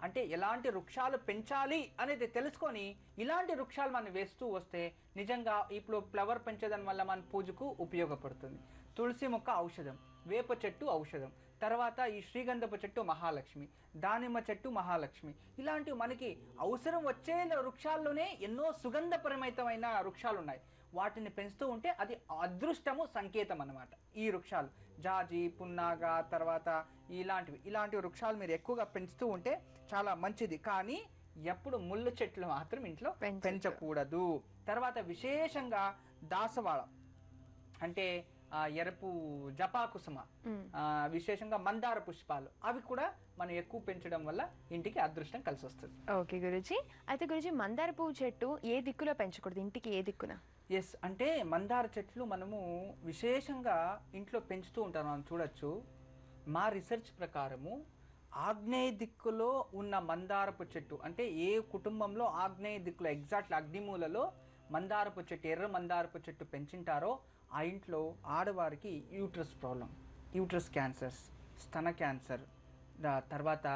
అంటే ఎలాంటి వృక్షాలు పెంచాలి అనేది తెలుసుకొని ఇలాంటి వృక్షాలు మనం వేస్తూ వస్తే నిజంగా ఇప్పుడు ఫ్లవర్ పెంచేదాని వల్ల మన పూజకు ఉపయోగపడుతుంది. తులసి మొక్క ఔషధం, వేప చెట్టు ఔషధం, తర్వాత ఈ శ్రీగంధపు చెట్టు మహాలక్ష్మి, దానిమ్మ చెట్టు మహాలక్ష్మి, ఇలాంటివి మనకి అవసరం వచ్చే వృక్షాల్లోనే ఎన్నో సుగంధపరమైన వృక్షాలు ఉన్నాయి. వాటిని పెంచుతూ ఉంటే అది అదృష్టము సంకేతం అన్నమాట. ఈ వృక్షాలు జాజి, పున్నాగ, తర్వాత ఇలాంటి వృక్షాలు మీరు ఎక్కువగా పెంచుతూ ఉంటే చాలా మంచిది. కానీ ఎప్పుడు ముళ్ళు చెట్లు మాత్రం ఇంట్లో పెంచకూడదు. తర్వాత విశేషంగా దాసవాళ అంటే ఎరుపు జపాకుసుమ, విశేషంగా మందార పుష్పాలు, అవి కూడా మనం ఎక్కువ పెంచడం వల్ల ఇంటికి అదృష్టం కలిసి వస్తుంది. ఓకే గురుజీ, అయితే గురుజీ మందార పువ్వు చెట్టు ఏ దిక్కులో పెంచకూడదు, ఇంటికి ఏ దిక్కున? ఎస్, అంటే మందార చెట్లు మనము విశేషంగా ఇంట్లో పెంచుతూ ఉంటాం. మనం చూడొచ్చు, మా రీసెర్చ్ ప్రకారము ఆగ్నేయ దిక్కులో ఉన్న మందారపు చెట్టు, అంటే ఏ కుటుంబంలో ఆగ్నేయ దిక్కులో ఎగ్జాక్ట్లీ అగ్నిమూలలో మందారపు చెట్టు, ఎర్ర మందారపు చెట్టు పెంచుంటారో ఆ ఇంట్లో ఆడవారికి యూట్రస్ ప్రాబ్లం, యూట్రస్ క్యాన్సర్స్, స్తన క్యాన్సర్, తర్వాత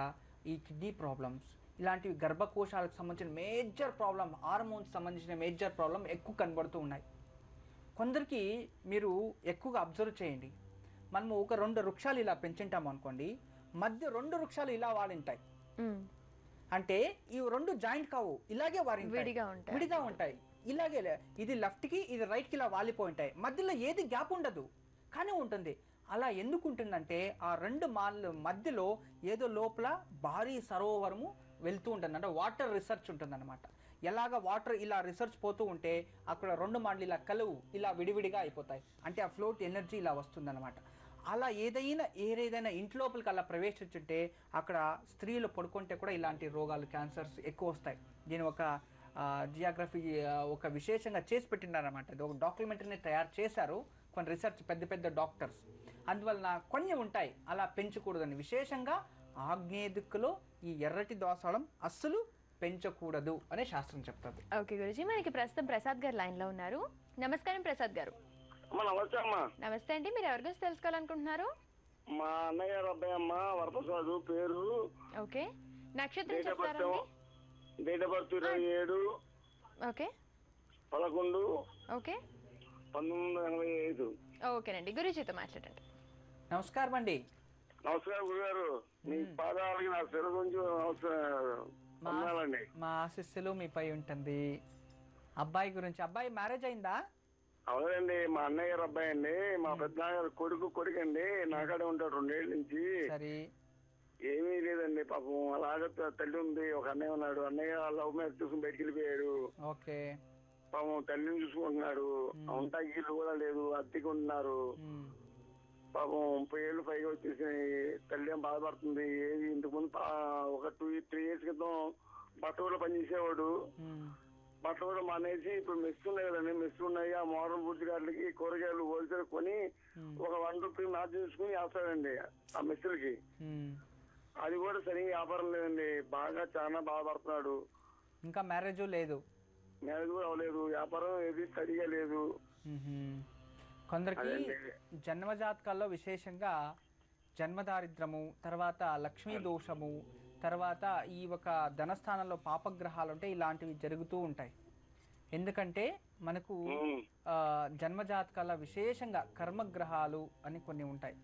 ఈ కిడ్నీ ప్రాబ్లమ్స్, ఇలాంటివి గర్భకోశాలకు సంబంధించిన మేజర్ ప్రాబ్లం, హార్మోన్స్ సంబంధించిన మేజర్ ప్రాబ్లం ఎక్కువ కనబడుతూ ఉన్నాయి. కొందరికి మీరు ఎక్కువగా అబ్జర్వ్ చేయండి, మనము ఒక 2 వృక్షాలు ఇలా పెంచుంటాం అనుకోండి, మధ్య 2 వృక్షాలు ఇలా వాడింటాయి. అంటే ఈ 2 జాయింట్ కావు, ఇలాగే వారి విడిగా ఉంటాయి. ఇలాగే ఇది లెఫ్ట్కి ఇది రైట్కి ఇలా వాలిపోయి ఉంటాయి. మధ్యలో ఏది గ్యాప్ ఉండదు, కానీ ఉంటుంది. అలా ఎందుకు ఉంటుందంటే ఆ 2 మాల మధ్యలో ఏదో లోపల భారీ సరోవరము వెళ్తూ ఉంటుంది, అంటే వాటర్ రీసెర్చ్ ఉంటుంది అనమాట. ఎలాగ వాటర్ ఇలా రీసెర్చ్ పోతూ ఉంటే అక్కడ 2 మాటలు ఇలా కలువు ఇలా విడివిడిగా అయిపోతాయి, అంటే ఆ ఫ్లోట్ ఎనర్జీ ఇలా వస్తుందన్నమాట. అలా ఏదైనా ఇంటి లోపలికి అలా ప్రవేశించుంటే అక్కడ స్త్రీలు పడుకుంటే కూడా ఇలాంటి రోగాలు, క్యాన్సర్స్ ఎక్కువ వస్తాయి. దీని ఒక జియోగ్రఫీ ఒక విశేషంగా చేసి పెట్టినారన్నమాట. ఇది ఒక డాక్యుమెంటరీని తయారు చేశారు కొన్ని రీసెర్చ్ పెద్ద డాక్టర్స్. అందువలన కొన్ని ఉంటాయి అలా పెంచకూడదని. విశేషంగా ఆగ్నేయ దిక్కులో ఈ ఎర్రటి దోసడం అస్సలు పెంచకూడదు అనే శాస్త్రం చెప్తుంది. ఓకే గురుజీ, మనకి ప్రస్తుతం ప్రసాద్ గారు లైన్ లో ఉన్నారు. నమస్కారం ప్రసాద్ గారు. నమస్తే అండి, మీరు ఎవరి గురించి తెలుసుకోవాలనుకుంటున్నారు? మా అన్నయ్య గారు అబ్బాయి అమ్మ వరప్రసాద్ పేరు. ఓకే, నక్షత్రం చెప్తారండి? Date of birth 27 okay 11 okay 1985. ఓకేనండి, గురుజీతో మాట్లాడండి. నమస్కారం అండి. నమస్కారం గురుగారు, మీ పాదాలకి నా శిరస్సు నుంచి నమస్కారం. మా ఆశీస్సులు మీపై ఉంటుంది. అబ్బాయి గురించి, అబ్బాయి మ్యారేజ్ అయిందా? అవునండి, మా అన్నయ్య గారు అబ్బాయి అండి. మా పెద్దనాన్న కొడుకు అండి, నాకాడే ఉంటాడు 2 ఏళ్ళ నుంచి. సరే, ఏమీ లేదండి పాపం. అలాగే తల్లి ఉంది, ఒక అన్నయ్య ఉన్నాడు. అన్నయ్య లవ్ మ్యారేజ్ చూసుకుని బయటికి వెళ్ళిపోయాడు. ఓకే, పాపం తల్లిని చూసుకుంటున్నాడు. ఉంటా ఇల్లు కూడా లేదు, అద్దెకి ఉంటున్నారు. పాపం 30 ఏళ్ళు పైగా వచ్చేసి తల్లి ఏం బాధపడుతుంది. ఏది ఇంతకు ముందు ఒక 2-3 ఇయర్స్ క్రితం బట్టూరులో పనిచేసేవాడు. బట్టలు కూడా మానేసి ఇప్పుడు మెస్ ఉన్నాయి కదండి, మెస్ ఉన్నాయి. ఆ మోడర్న్ ఫుడ్ గార్లకి కూరగాయలు హోల్సేల్ కొని ఒక ₹1 మార్జిన్ తీసుకుని వేస్తాడండి ఆ మెస్సులకి. అది కూడా సరిగ్గా వ్యాపారం లేదండి, బాగా చాలా బాధపడుతున్నాడు. ఇంకా మ్యారేజ్ లేదు, మ్యారేజ్ కూడా అవ్వలేదు, వ్యాపారం ఏది సరిగా లేదు. కొందరికి జన్మజాతకాల్లో విశేషంగా జన్మదారిద్రము, తర్వాత లక్ష్మీ దోషము, తర్వాత ఈ ఒక ధనస్థానంలో పాపగ్రహాలు ఉంటే ఇలాంటివి జరుగుతూ ఉంటాయి. ఎందుకంటే మనకు జన్మజాతకాల విశేషంగా కర్మగ్రహాలు అని కొన్ని ఉంటాయి.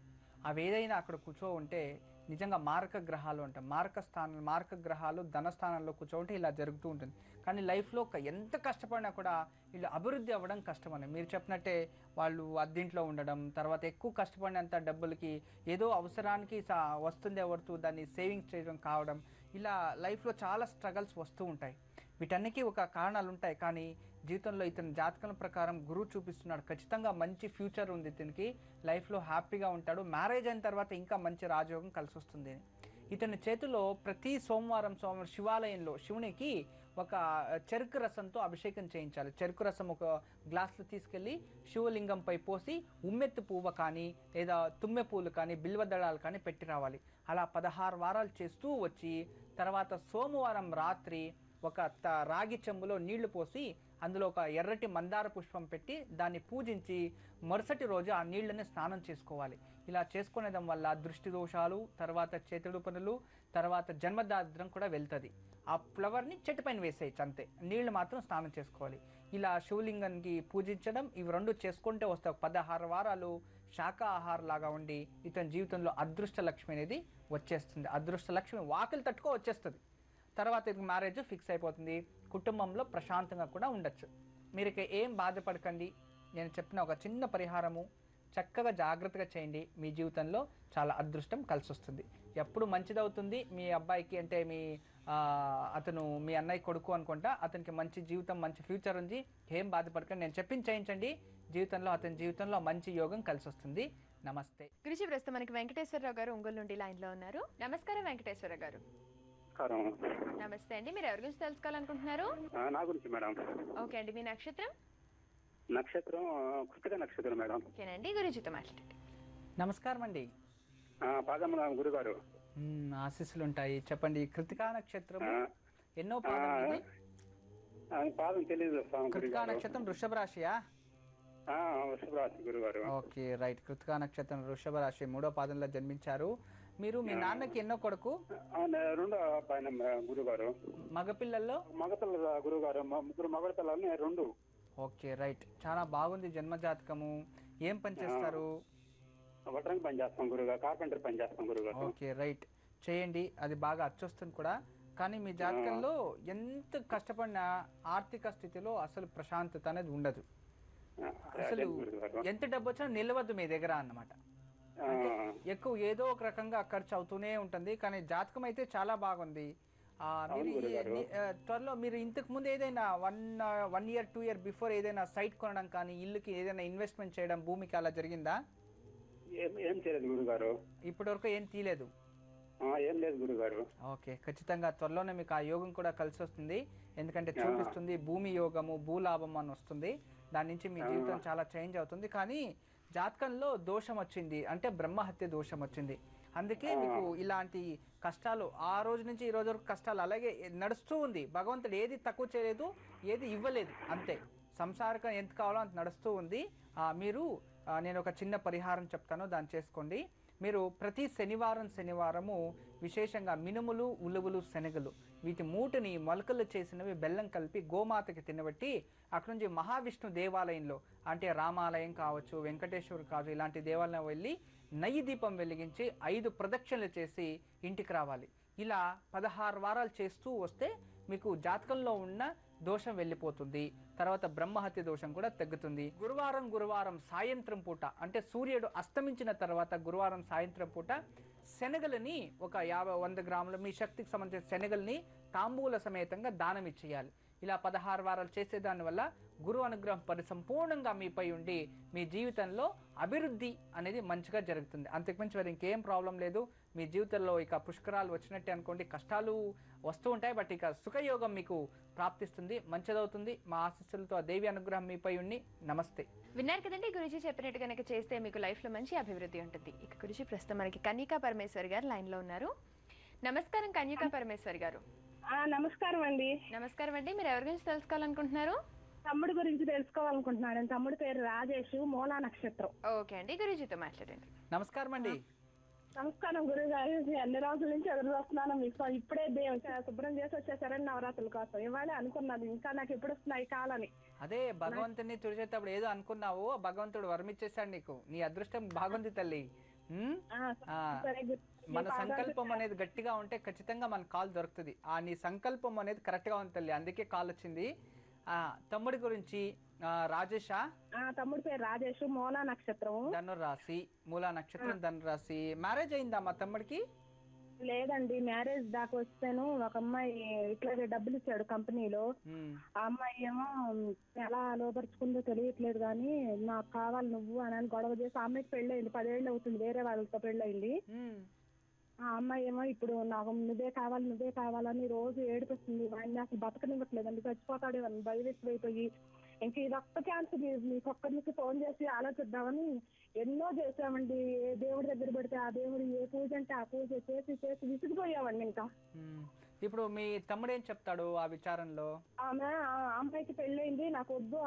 అవి ఏదైనా అక్కడ కూర్చో ఉంటే నిజంగా మారక గ్రహాలు ఉంటాయి. మారక గ్రహాలు ధనస్థానంలో కూర్చో ఉంటే ఇలా జరుగుతూ ఉంటుంది. కానీ లైఫ్లో ఎంత కష్టపడినా కూడా వీళ్ళు అభివృద్ధి అవ్వడం కష్టమని మీరు చెప్పినట్టే, వాళ్ళు అద్దీంట్లో ఉండడం, తర్వాత ఎక్కువ కష్టపడినంత డబ్బులకి ఏదో అవసరానికి వస్తుంది ఎవరితో దాన్ని సేవింగ్స్ చేయడం కావడం, ఇలా లైఫ్లో చాలా స్ట్రగల్స్ వస్తూ ఉంటాయి. వీటన్నిటికీ ఒక కారణాలు ఉంటాయి. కానీ జీవితంలో ఇతని జాతకం ప్రకారం గురువు చూపిస్తున్నాడు, ఖచ్చితంగా మంచి ఫ్యూచర్ ఉంది ఇతనికి, లైఫ్లో హ్యాపీగా ఉంటాడు, మ్యారేజ్ అయిన తర్వాత ఇంకా మంచి రాజయోగం కలిసి వస్తుంది. ఇతని చేతిలో ప్రతి సోమవారం శివాలయంలో శివునికి ఒక చెరుకు రసంతో అభిషేకం చేయించాలి. చెరుకు రసం ఒక గ్లాసులో తీసుకెళ్ళి శివలింగంపై పోసి ఉమ్మెత్తు పువ్వు కానీ లేదా తుమ్మె పూలు కానీ బిల్వదళాలు కానీ పెట్టి రావాలి. అలా 16 వారాలు చేస్తూ వచ్చి తర్వాత సోమవారం రాత్రి ఒక రాగి చెంబులో నీళ్లు పోసి అందులో ఒక ఎర్రటి మందార పుష్పం పెట్టి దాన్ని పూజించి మరుసటి రోజు ఆ నీళ్ళని స్నానం చేసుకోవాలి. ఇలా చేసుకునేడం వల్ల దృష్టి దోషాలు, తర్వాత చేతుడు పనులు, తర్వాత జన్మదారిద్రం కూడా వెళ్తుంది. ఆ ఫ్లవర్ని చెట్టు పైన వేసేయచ్చు అంతే, నీళ్లు మాత్రం స్నానం చేసుకోవాలి. ఇలా శివలింగానికి పూజించడం ఇవి రెండు చేసుకుంటే వస్తాయి. 16 వారాలు శాకాహార లాగా ఉండి ఇతని జీవితంలో అదృష్ట లక్ష్మి అనేది వచ్చేస్తుంది. అదృష్ట లక్ష్మి వాకిలి తట్టుకో వచ్చేస్తుంది. తర్వాత ఇది మ్యారేజ్ ఫిక్స్ అయిపోతుంది, కుటుంబంలో ప్రశాంతంగా కూడా ఉండొచ్చు. మీరు ఏం బాధపడకండి, నేను చెప్పిన ఒక చిన్న పరిహారము చక్కగా జాగ్రత్తగా చేయండి, మీ జీవితంలో చాలా అదృష్టం కలిసి వస్తుంది. ఎప్పుడు మంచిదవుతుంది మీ అబ్బాయికి, అంటే అతను మీ అన్నయ్య కొడుకు అనుకుంటా, అతనికి మంచి జీవితం మంచి ఫ్యూచర్ ఉంది, ఏం బాధపడకండి, నేను చెప్పింది చేయించండి, జీవితంలో అతని జీవితంలో మంచి యోగం కలిసి వస్తుంది. నమస్తే గురుజీ. ప్రస్తుతం మనకి వెంకటేశ్వరరావు గారు ఒంగోలు నుండి లైన్లో ఉన్నారు. నమస్కారం వెంకటేశ్వరరావు గారు. నమస్తే అండి, మీరు ఎవరి గురించి తెలుసుకోవాలనుకుంటున్నారు? నా గురించి మేడం. ఓకే అండి, మీ నక్షత్రం? నక్షత్రం కృతిక నక్షత్రం మేడం. ఓకేనండి, గురుజీతో మాట్లాడండి. నమస్కారం అండి. పాదముల గురుగారు ఆశీస్సులు ఉంటాయి, చెప్పండి. కృతికా నక్షత్రం ఎన్నో పాదం? పాదం తెలియదు. కృతికా నక్షత్రం వృషభ రాశియా? వృషభ రాశి గురుగారు. Okay right. కృతికా నక్షత్రం వృషభ రాశి 3వ పాదంలో జన్మించారు. మీరు మీ నాన్నకి ఎన్నో కొడుకు? 2వ పైన గురుగారు. మగపిల్లల్లో? మగపిల్ల గురుగారు 3 మగపిల్లలు 2. ఓకే రైట్, చాలా బాగుంది జన్మజాతకము. ఏం పని చేస్తారు? వడ్రంగి పని చేస్తాం గురుగారు, కార్పెంటర్ పని చేస్తాం గురుగారు. ఓకే రైట్, చేయండి, అది బాగా అచ్చొస్తుంది కూడా. కానీ మీ జాతకంలో ఎంత కష్టపడినా ఆర్థిక స్థితిలో అసలు ప్రశాంతత అనేది ఉండదు. అసలు ఎంత డబ్బు వచ్చినా నిలవద్దు మీ దగ్గర అన్నమాట. ఎక్కువ ఏదో ఒక రకంగా ఖర్చు అవుతూనే ఉంటుంది. కానీ జాతకం అయితే చాలా బాగుంది. త్వరలో మీరు ఇంతకు ముందు ఏదైనా 1 year 2 year బిఫోర్ ఏదైనా సైట్ కొనడం కానీ ఇల్లుకి ఏదైనా ఇన్వెస్ట్మెంట్ చేయడం భూమికి అలా జరిగిందా? ఏం చేయలేదు గురుగారు, ఇప్పటి వరకు ఏం తీయలేదు. ఏం లేదు గురుగారు. ఓకే, ఖచ్చితంగా త్వరలోనే మీకు ఆ యోగం కూడా కలిసి వస్తుంది. ఎందుకంటే చూపిస్తుంది భూమి యోగము, భూలాభం అని వస్తుంది. దాని నుంచి మీ జీవితం చాలా చేంజ్ అవుతుంది. కానీ జాతకంలో దోషం వచ్చింది, అంటే బ్రహ్మహత్య దోషం వచ్చింది. అందుకే మీకు ఇలాంటి కష్టాలు ఆ రోజు నుంచి ఈ రోజు వరకు కష్టాలు అలాగే నడుస్తూ ఉంది. భగవంతుడు ఏది తక్కువ చేయలేదు, ఏది ఇవ్వలేదు, అంతే. సంసారికం ఎంత కావాలో అంత నడుస్తూ ఉంది. మీరు నేను ఒక చిన్న పరిహారం చెప్తాను, దాన్ని చేసుకోండి. మీరు ప్రతి శనివారము విశేషంగా మినుములు, ఉలువలు, శనగలు వీటి మూటని మొలకలు చేసినవి బెల్లం కలిపి గోమాతకి తినబెట్టి అక్కడ నుంచి మహావిష్ణు దేవాలయంలో, అంటే రామాలయం కావచ్చు, వెంకటేశ్వరు కావచ్చు, ఇలాంటి దేవాలయం వెళ్ళి నెయ్యి దీపం వెలిగించి 5 ప్రదక్షిణలు చేసి ఇంటికి రావాలి. ఇలా 16 వారాలు చేస్తూ వస్తే మీకు జాతకంలో ఉన్న దోషం వెళ్ళిపోతుంది. తర్వాత బ్రహ్మహత్య దోషం కూడా తగ్గుతుంది. గురువారం సాయంత్రం పూట, అంటే సూర్యుడు అస్తమించిన తర్వాత గురువారం సాయంత్రం పూట శనగలని ఒక 50-100 గ్రాములు మీ శక్తికి సంబంధించిన శనగల్ని తాంబూల సమేతంగా దానం ఇచ్చేయాలి. ఇలా 16 వారాలు చేసేదానివల్ల గురువు అనుగ్రహం సంపూర్ణంగా మీపై ఉండి మీ జీవితంలో అభివృద్ధి అనేది మంచిగా జరుగుతుంది. అంతకుమించి మరి ఇంకేం ప్రాబ్లం లేదు. మీ జీవితంలో ఇక పుష్కరాలు వచ్చినట్టే అనుకోండి. కష్టాలు వస్తూ ఉంటాయి, బట్ ఇక సుఖయోగం మీకు ప్రాప్తిస్తుంది, మంచిదవుతుంది. మా ఆశీస్సులతో ఆ దేవి అనుగ్రహం మీపై ఉండి. నమస్తే. విన్నారు కదండి, గురుజీ చెప్పినట్టు కనుక చేస్తే మీకు లైఫ్లో మంచి అభివృద్ధి ఉంటుంది. ఇక గురుజీ ప్రస్తుతం మనకి కన్యకా పరమేశ్వరి గారు లైన్లో ఉన్నారు. నమస్కారం కన్యకా పరమేశ్వరి గారు. నమస్కారం అండి. నమస్కారం అండి. మీరు ఎవరి గురించి తెలుసుకోవాలనుకుంటున్నారు? తమ్ముడు గురించి తెలుసుకోవాలనుకుంటున్నాను. తమ్ముడు పేరు రాజేష్, మూలా నక్షత్రం. ఓకే అండి, గురుజీతో మాట్లాడండి. నమస్కారం అండి. నమస్కారం గురువు గారు. అన్ని రోజుల నుంచి ఎదురు వస్తున్నాను మీకు. ఇప్పుడే శుభ్రం చేసి వచ్చేసారని నవరాత్రుల కోసం. ఇవాళ అనుకున్నాను ఇంకా నాకు ఎప్పుడు వస్తున్నాయి కాలని. అదే భగవంతుని తుడిచేటప్పుడు ఏదో అనుకున్నావు, భగవంతుడు వరమిచ్చేసాడు నీకు. నీ అదృష్టం బాగుంది తల్లి. మన సంకల్పం అనేది గట్టిగా ఉంటే ఖచ్చితంగా మన కాల్ దొరుకుతుంది. నీ సంకల్పం అనేది కరెక్ట్ గా ఉంది తల్లి, అందుకే కాల్ వచ్చింది. తమ్ముడి గురించి రాజేషా? తమ్ముడి పేరు రాజేష్, మూలా నక్షత్రం, ధనురాశి. మూలా నక్షత్రం, ధనురాశి. మ్యారేజ్ అయిందా మా తమ్ముడికి? లేదండి, మ్యారేజ్ దాకా వస్తాను. ఒక అమ్మాయి ఇట్లాగే డబ్బులు ఇచ్చాడు కంపెనీలో. ఆ అమ్మాయి ఏమో ఎలా లోపరుచుకుందో తెలియట్లేదు, కానీ నాకు కావాలి నువ్వు అని గొడవ చేసి ఆ అమ్మాయికి పెళ్ళయింది. 10 ఏళ్ళు అవుతుంది, వేరే వాళ్ళతో పెళ్ళయింది. ఆ అమ్మాయి ఏమో ఇప్పుడు నాకు నువ్వే కావాలని రోజు ఏడిపిస్తుంది. ఆయన అసలు బతకనివ్వట్లేదండి, చచ్చిపోతాడు అని భయపెట్టిపోయి ఇంక ఇదొక్క ఛాన్స్ మీకొక్కరికి ఫోన్ చేసి ఆలోచిద్దామని ఎన్నో చేసామండి. ఏ దేవుడి దగ్గర పెడితే ఆ దేవుడు, ఏ పూజ అంటే ఆ పూజ చేసి విసిగిపోయామండి. ఇంకా ఇప్పుడు మీ తమ్ముడు ఏం చెప్తాడు ఆ విచారంలో? అమ్మాయికి పెళ్ళైంది, నాకు వద్దు,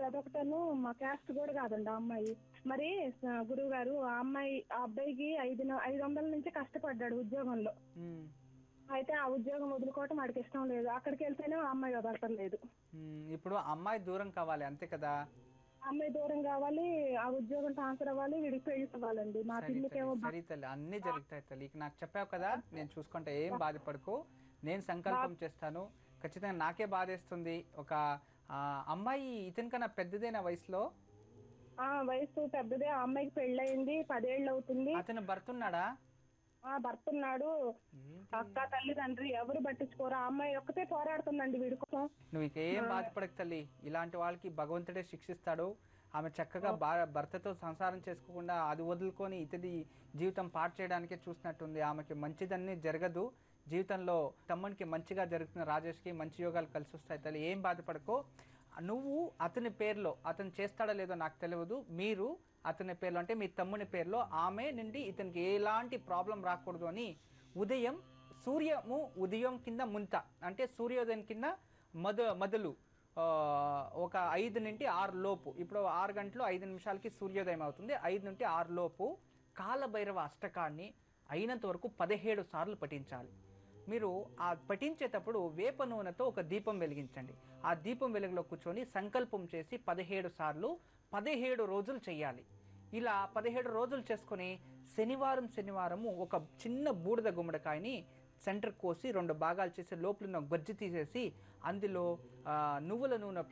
అదొకటను మా క్యాస్ట్ కూడా కాదండి ఆ అమ్మాయి. మరి గురువు గారు ఆ అబ్బాయికి 500 నుంచి కష్టపడ్డాడు ఉద్యోగంలో. అయితే ఆ ఉద్యోగం వదులుకోవటం వాడికి ఇష్టం లేదు. అక్కడికి వెళ్తేనే ఆ అమ్మాయి వదలటం లేదు. ఇప్పుడు అమ్మాయి దూరం కావాలి అంతే కదా? అమ్మాయి దూరం కావాలి, ఆ ఉద్యోగం ట్రాన్స్ఫర్ అవ్వాలి, వీడికి పెళ్లి అవ్వాలండి. మా పిల్లికేమో అన్ని జరుగుతాయి తల్లి. నాకు చెప్పావు కదా, నేను చూసుకుంటే ఏం బాధపడకు. నేను సంకల్పం చేస్తాను, ఖచ్చితంగా. నాకే బాధేస్తుంది. ఒక అమ్మాయి ఇతని కన్నా పెద్దదేనా వయసులో? వయసు పెద్దదే. ఆ అమ్మాయికి పెళ్ళయింది, 10 ఏళ్ళు అవుతుంది. అతను భర్త ఉన్నాడా? భర్త ఉన్నాడు. అక్క తల్లిదండ్రి ఎవరు పట్టించుకోరు. ఆ అమ్మాయి ఒక్కతే పోరాడుతుందండి వీడి కోసం. నువ్వు ఏం బాధపడక తల్లి, ఇలాంటి వాళ్ళకి భగవంతుడే శిక్షిస్తాడు. ఆమె చక్కగా భర్తతో సంసారం చేసుకోకుండా అది వదులుకొని ఇతడి జీవితం పాడు చేయడానికే చూసినట్టుంది. ఆమెకి మంచిదన్నీ జరగదు జీవితంలో. తమ్మునికి మంచిగా జరుగుతున్న రాజేష్కి మంచి యోగాలు కలిసి వస్తాయి తల్లి, ఏం బాధపడకో. నువ్వు అతని పేరులో, అతను చేస్తాడో లేదో నాకు తెలియదు, మీరు అతని పేరులో అంటే మీ తమ్ముని పేరులో ఆమె నుండి ఇతనికి ఎలాంటి ప్రాబ్లం రాకూడదు అని సూర్యము ఉదయం కింద ముంత అంటే సూర్యోదయం కింద మొదలు ఒక 5 నుండి 6 లోపు, ఇప్పుడు 6 గంటలు 5 నిమిషాలకి సూర్యోదయం అవుతుంది. 5 నుండి 6 లోపు కాలభైరవ అష్టకాన్ని అయినంత వరకు 17 సార్లు పఠించాలి. మీరు ఆ పఠించేటప్పుడు వేప నూనెతో ఒక దీపం వెలిగించండి. ఆ దీపం వెలుగులో కూర్చొని సంకల్పం చేసి 17 సార్లు 17 రోజులు చేయాలి. ఇలా 17 రోజులు చేసుకొని శనివారము ఒక చిన్న బూడిద గుమ్మడికాయని సెంటర్ కోసి 2 భాగాలు చేసి లోపల ఉన్న గొజ్జు తీసేసి అందులో నువ్వుల నూనె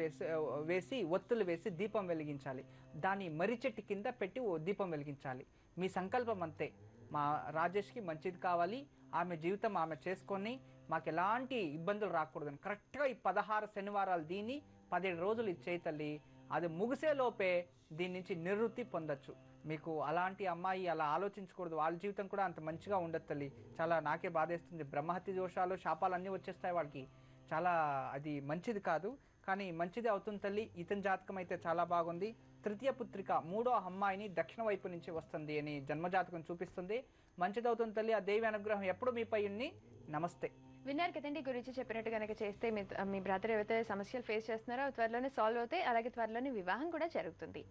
వేసి ఒత్తులు వేసి దీపం వెలిగించాలి. దాన్ని మర్రి చెట్టు కింద పెట్టి దీపం వెలిగించాలి. మీ సంకల్పం అంతే, మా రాజేష్కి మంచిది కావాలి, ఆమె జీవితం ఆమె చేసుకొని మాకు ఎలాంటి ఇబ్బందులు రాకూడదని కరెక్ట్గా ఈ 16 శనివారాలు దీన్ని 17 రోజులు ఇచ్చే తల్లి. అది ముగిసే లోపే దీని నుంచి నివృత్తి పొందొచ్చు. మీకు అలాంటి అమ్మాయి అలా ఆలోచించకూడదు, వాళ్ళ జీవితం కూడా అంత మంచిగా ఉండదు తల్లి. చాలా నాకే బాధేస్తుంది. బ్రహ్మహత్య దోషాలు శాపాలు అన్నీ వచ్చేస్తాయి వాళ్ళకి. చాలా అది మంచిది కాదు, కానీ మంచిది అవుతుంది తల్లి. ఇతని జాతకం అయితే చాలా బాగుంది. తృతీయ పుత్రిక 3వ అమ్మాయిని దక్షిణ వైపు నుంచి వస్తుంది అని జన్మజాతకం చూపిస్తుంది. మంచిదవుతుంది తల్లి. ఆ దేవి అనుగ్రహం ఎప్పుడు మీపై ఉంది. నమస్తే. విన్నారు కదండి, గురించి చెప్పినట్టు కనుక చేస్తే మీ బ్రదర్ ఏవైతే సమస్యలు ఫేస్ చేస్తున్నారో త్వరలోనే సాల్వ్ అవుతాయి, అలాగే త్వరలోనే వివాహం కూడా జరుగుతుంది.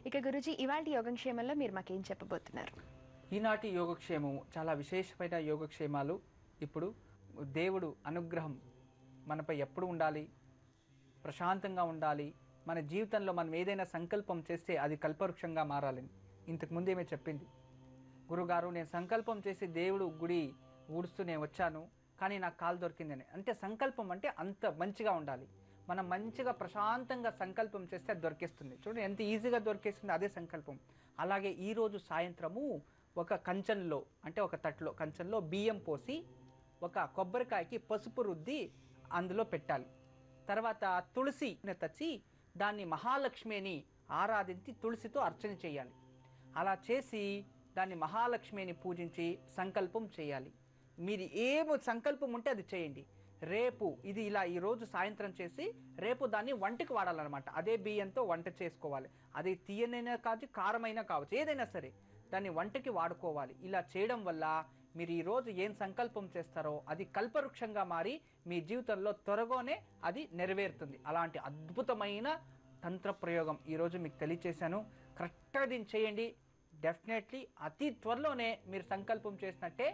ఇక గురుజీ, ఇవాళ యోగక్షేమంలో మీరు మాకేం చెప్పబోతున్నారు? ఈనాటి యోగక్షేమము చాలా విశేషమైన యోగక్షేమాలు. ఇప్పుడు దేవుడు అనుగ్రహం మనపై ఎప్పుడు ఉండాలి, ప్రశాంతంగా ఉండాలి, మన జీవితంలో మనం ఏదైనా సంకల్పం చేస్తే అది కల్పవృక్షంగా మారాలని ఇంతకుముందు ఏమే చెప్పింది గురుగారు. నేను సంకల్పం చేసి దేవుడు గుడి ఊడుస్తూ నేను వచ్చాను, కానీ నాకు కాలు దొరికిందని. అంటే సంకల్పం అంటే అంత మంచిగా ఉండాలి. మనం మంచిగా ప్రశాంతంగా సంకల్పం చేస్తే అది దొరికేస్తుంది. చూడండి ఎంత ఈజీగా దొరికేస్తుంది, అదే సంకల్పం. అలాగే ఈరోజు సాయంత్రము ఒక కంచంలో అంటే ఒక తట్లో కంచంలో బియ్యం పోసి ఒక కొబ్బరికాయకి పసుపు రుద్ది అందులో పెట్టాలి. తర్వాత తులసిని తెచ్చి దాన్ని మహాలక్ష్మి అని ఆరాధించి తులసితో అర్చన చేయాలి. అలా చేసి దాన్ని మహాలక్ష్మిని పూజించి సంకల్పం చేయాలి. మీరు ఏమో సంకల్పం ఉంటే అది చేయండి. రేపు ఇది ఇలా ఈరోజు సాయంత్రం చేసి రేపు దాన్ని వంటకి వాడాలన్నమాట. అదే బియ్యంతో వంట చేసుకోవాలి. అది తీయనైనా కావచ్చు, కారమైనా కావచ్చు, ఏదైనా సరే దాన్ని వంటకి వాడుకోవాలి. ఇలా చేయడం వల్ల మీరు ఈరోజు ఏం సంకల్పం చేస్తారో అది కల్పవృక్షంగా మారి మీ జీవితంలో త్వరగానే అది నెరవేరుతుంది. అలాంటి అద్భుతమైన తంత్ర ప్రయోగం ఈరోజు మీకు తెలియచేశాను. కరెక్ట్గా దీన్ని చేయండి. డెఫినెట్లీ అతి త్వరలోనే మీరు సంకల్పం చేసినట్టే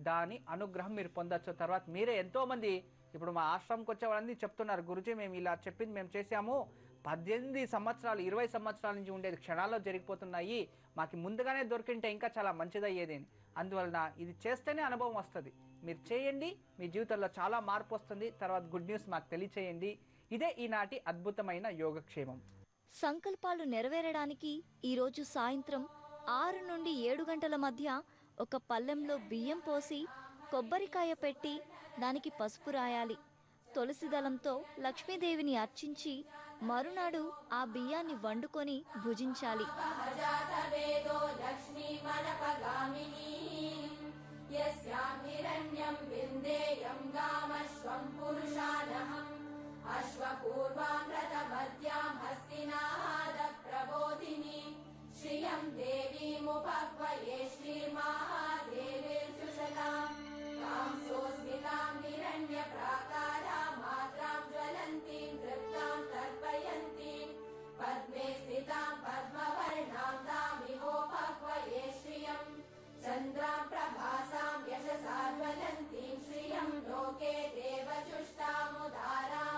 దాని అనుగ్రహం మీరు పొందొచ్చు. తర్వాత మీరే ఎంతోమంది ఇప్పుడు మా ఆశ్రమంకి వచ్చే వాళ్ళందరూ చెప్తున్నారు, గురుజీ మేము ఇలా చెప్పింది మేము చేసాము, 18 సంవత్సరాలు 20 సంవత్సరాల నుంచి ఉండేది క్షణాల్లో జరిగిపోతున్నాయి, మాకు ముందుగానే దొరికింటే ఇంకా చాలా మంచిదయ్యేది అని. అందువలన ఇది చేస్తేనే అనుభవం వస్తుంది. మీరు చేయండి, మీ జీవితంలో చాలా మార్పు వస్తుంది. తర్వాత గుడ్ న్యూస్ మాకు తెలియచేయండి. ఇదే ఈనాటి అద్భుతమైన యోగక్షేమం. సంకల్పాలు నెరవేరడానికి ఈరోజు సాయంత్రం 6 నుండి 7 గంటల మధ్య ఒక పళ్ళెంలో బియ్యం పోసి కొబ్బరికాయ పెట్టి దానికి పసుపు రాయాలి. తులసి దళంతో లక్ష్మీదేవిని అర్చించి మరునాడు ఆ బియ్యాన్ని వండుకొని భుజించాలి. श्रियं देवीमुपह्वये श्रीर्महादेवीर्जुषतां तां सोऽस्मितां हिरण्यप्राकारां मात्रां ज्वलन्तीं तृप्तां तर्पयन्तीं पद्मे स्थितां पद्मवर्णां तामिहोपह्वये श्रियं चन्द्रां प्रभासां यशसा ज्वलन्तीं श्रियं लोके देवजुष्टामुदारां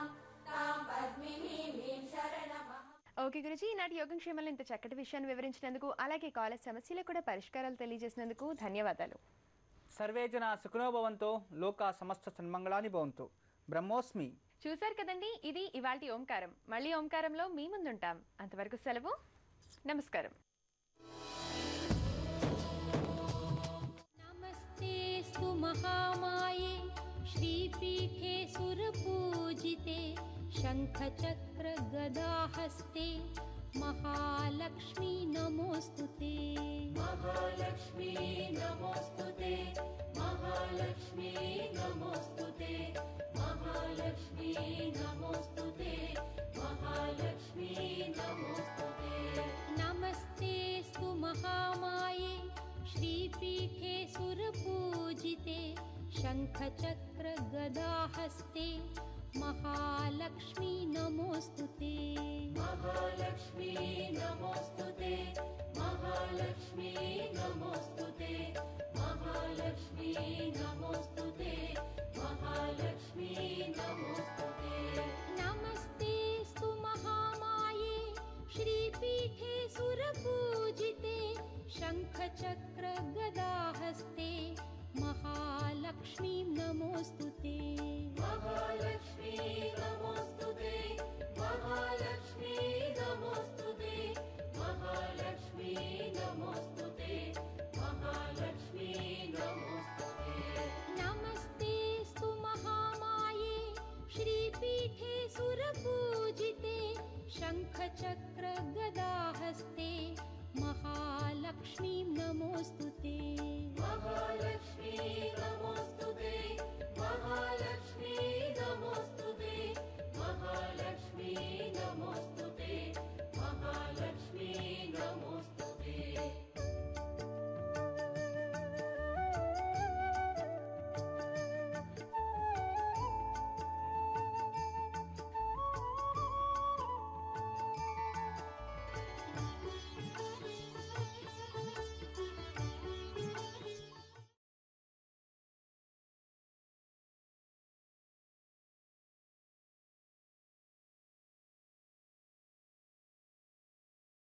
तां पद्मिनीं शरणम्. ఓకే గురుజీ, ఈనాటి యోగక్షేమాలు ఇంత చక్కటి విషయాన్ని వివరించినందుకు, అలాగే కాలేజ్ సమస్యలకు కూడా పరిష్కారాలు తెలియజేసినందుకు ధన్యవాదాలు. సర్వే జనా సుఖినో భవంతు, లోకా సమస్త సన్మంగళాని భవంతు. బ్రహ్మోస్మి. చూశారు కదండి, ఇది ఇవాల్టి ఓంకారం. మళ్ళీ ఓంకారంలో మీ ముందుంటాం. అంతవరకు సెలవు. నమస్కారం. नमस्तेस्तु महामाये श्रीपीठे सुरपूजिते शङ्खचक्रगदाहस्ते महालक्ष्मी नमोऽस्तुते. महालक्ष्मी नमोऽस्तुते, महालक्ष्मी नमोऽस्तुते, महालक्ष्मी नमोऽस्तुते, महालक्ष्मी नमोऽस्तुते. नमस्तेस्तु महामाये श्रीपीठे सुरपूजिते शङ्खचक्रगदाहस्ते महालक्ष्मी नमोऽस्तुते. महालक्ष्मी नमोऽस्तुते, महालक्ष्मी नमोऽस्तुते, महालक्ष्मी नमोऽस्तुते, महालक्ष्मी नमोऽस्तुते. नमस्तेस्तु महामाये श्रीपीठे सुरपूजिते शङ्खचक्रगदाहस्ते महालक्ष्मी नमोऽस्तुते. महालक्ष्मी नमोऽस्तुते, महालक्ष्मी नमोऽस्तुते, महालक्ष्मी नमोऽस्तुते, महालक्ष्मी नमोऽस्तुते. नमस्तेस्तु महामाये श्रीपीठे सुरपूजिते शङ्खचक्रगदाहस्ते महालक्ष्मी नमोऽस्तुते. महालक्ष्मी नमोऽस्तुते, महालक्ष्मी नमोऽस्तुते, महालक्ष्मी नमोऽस्तुते,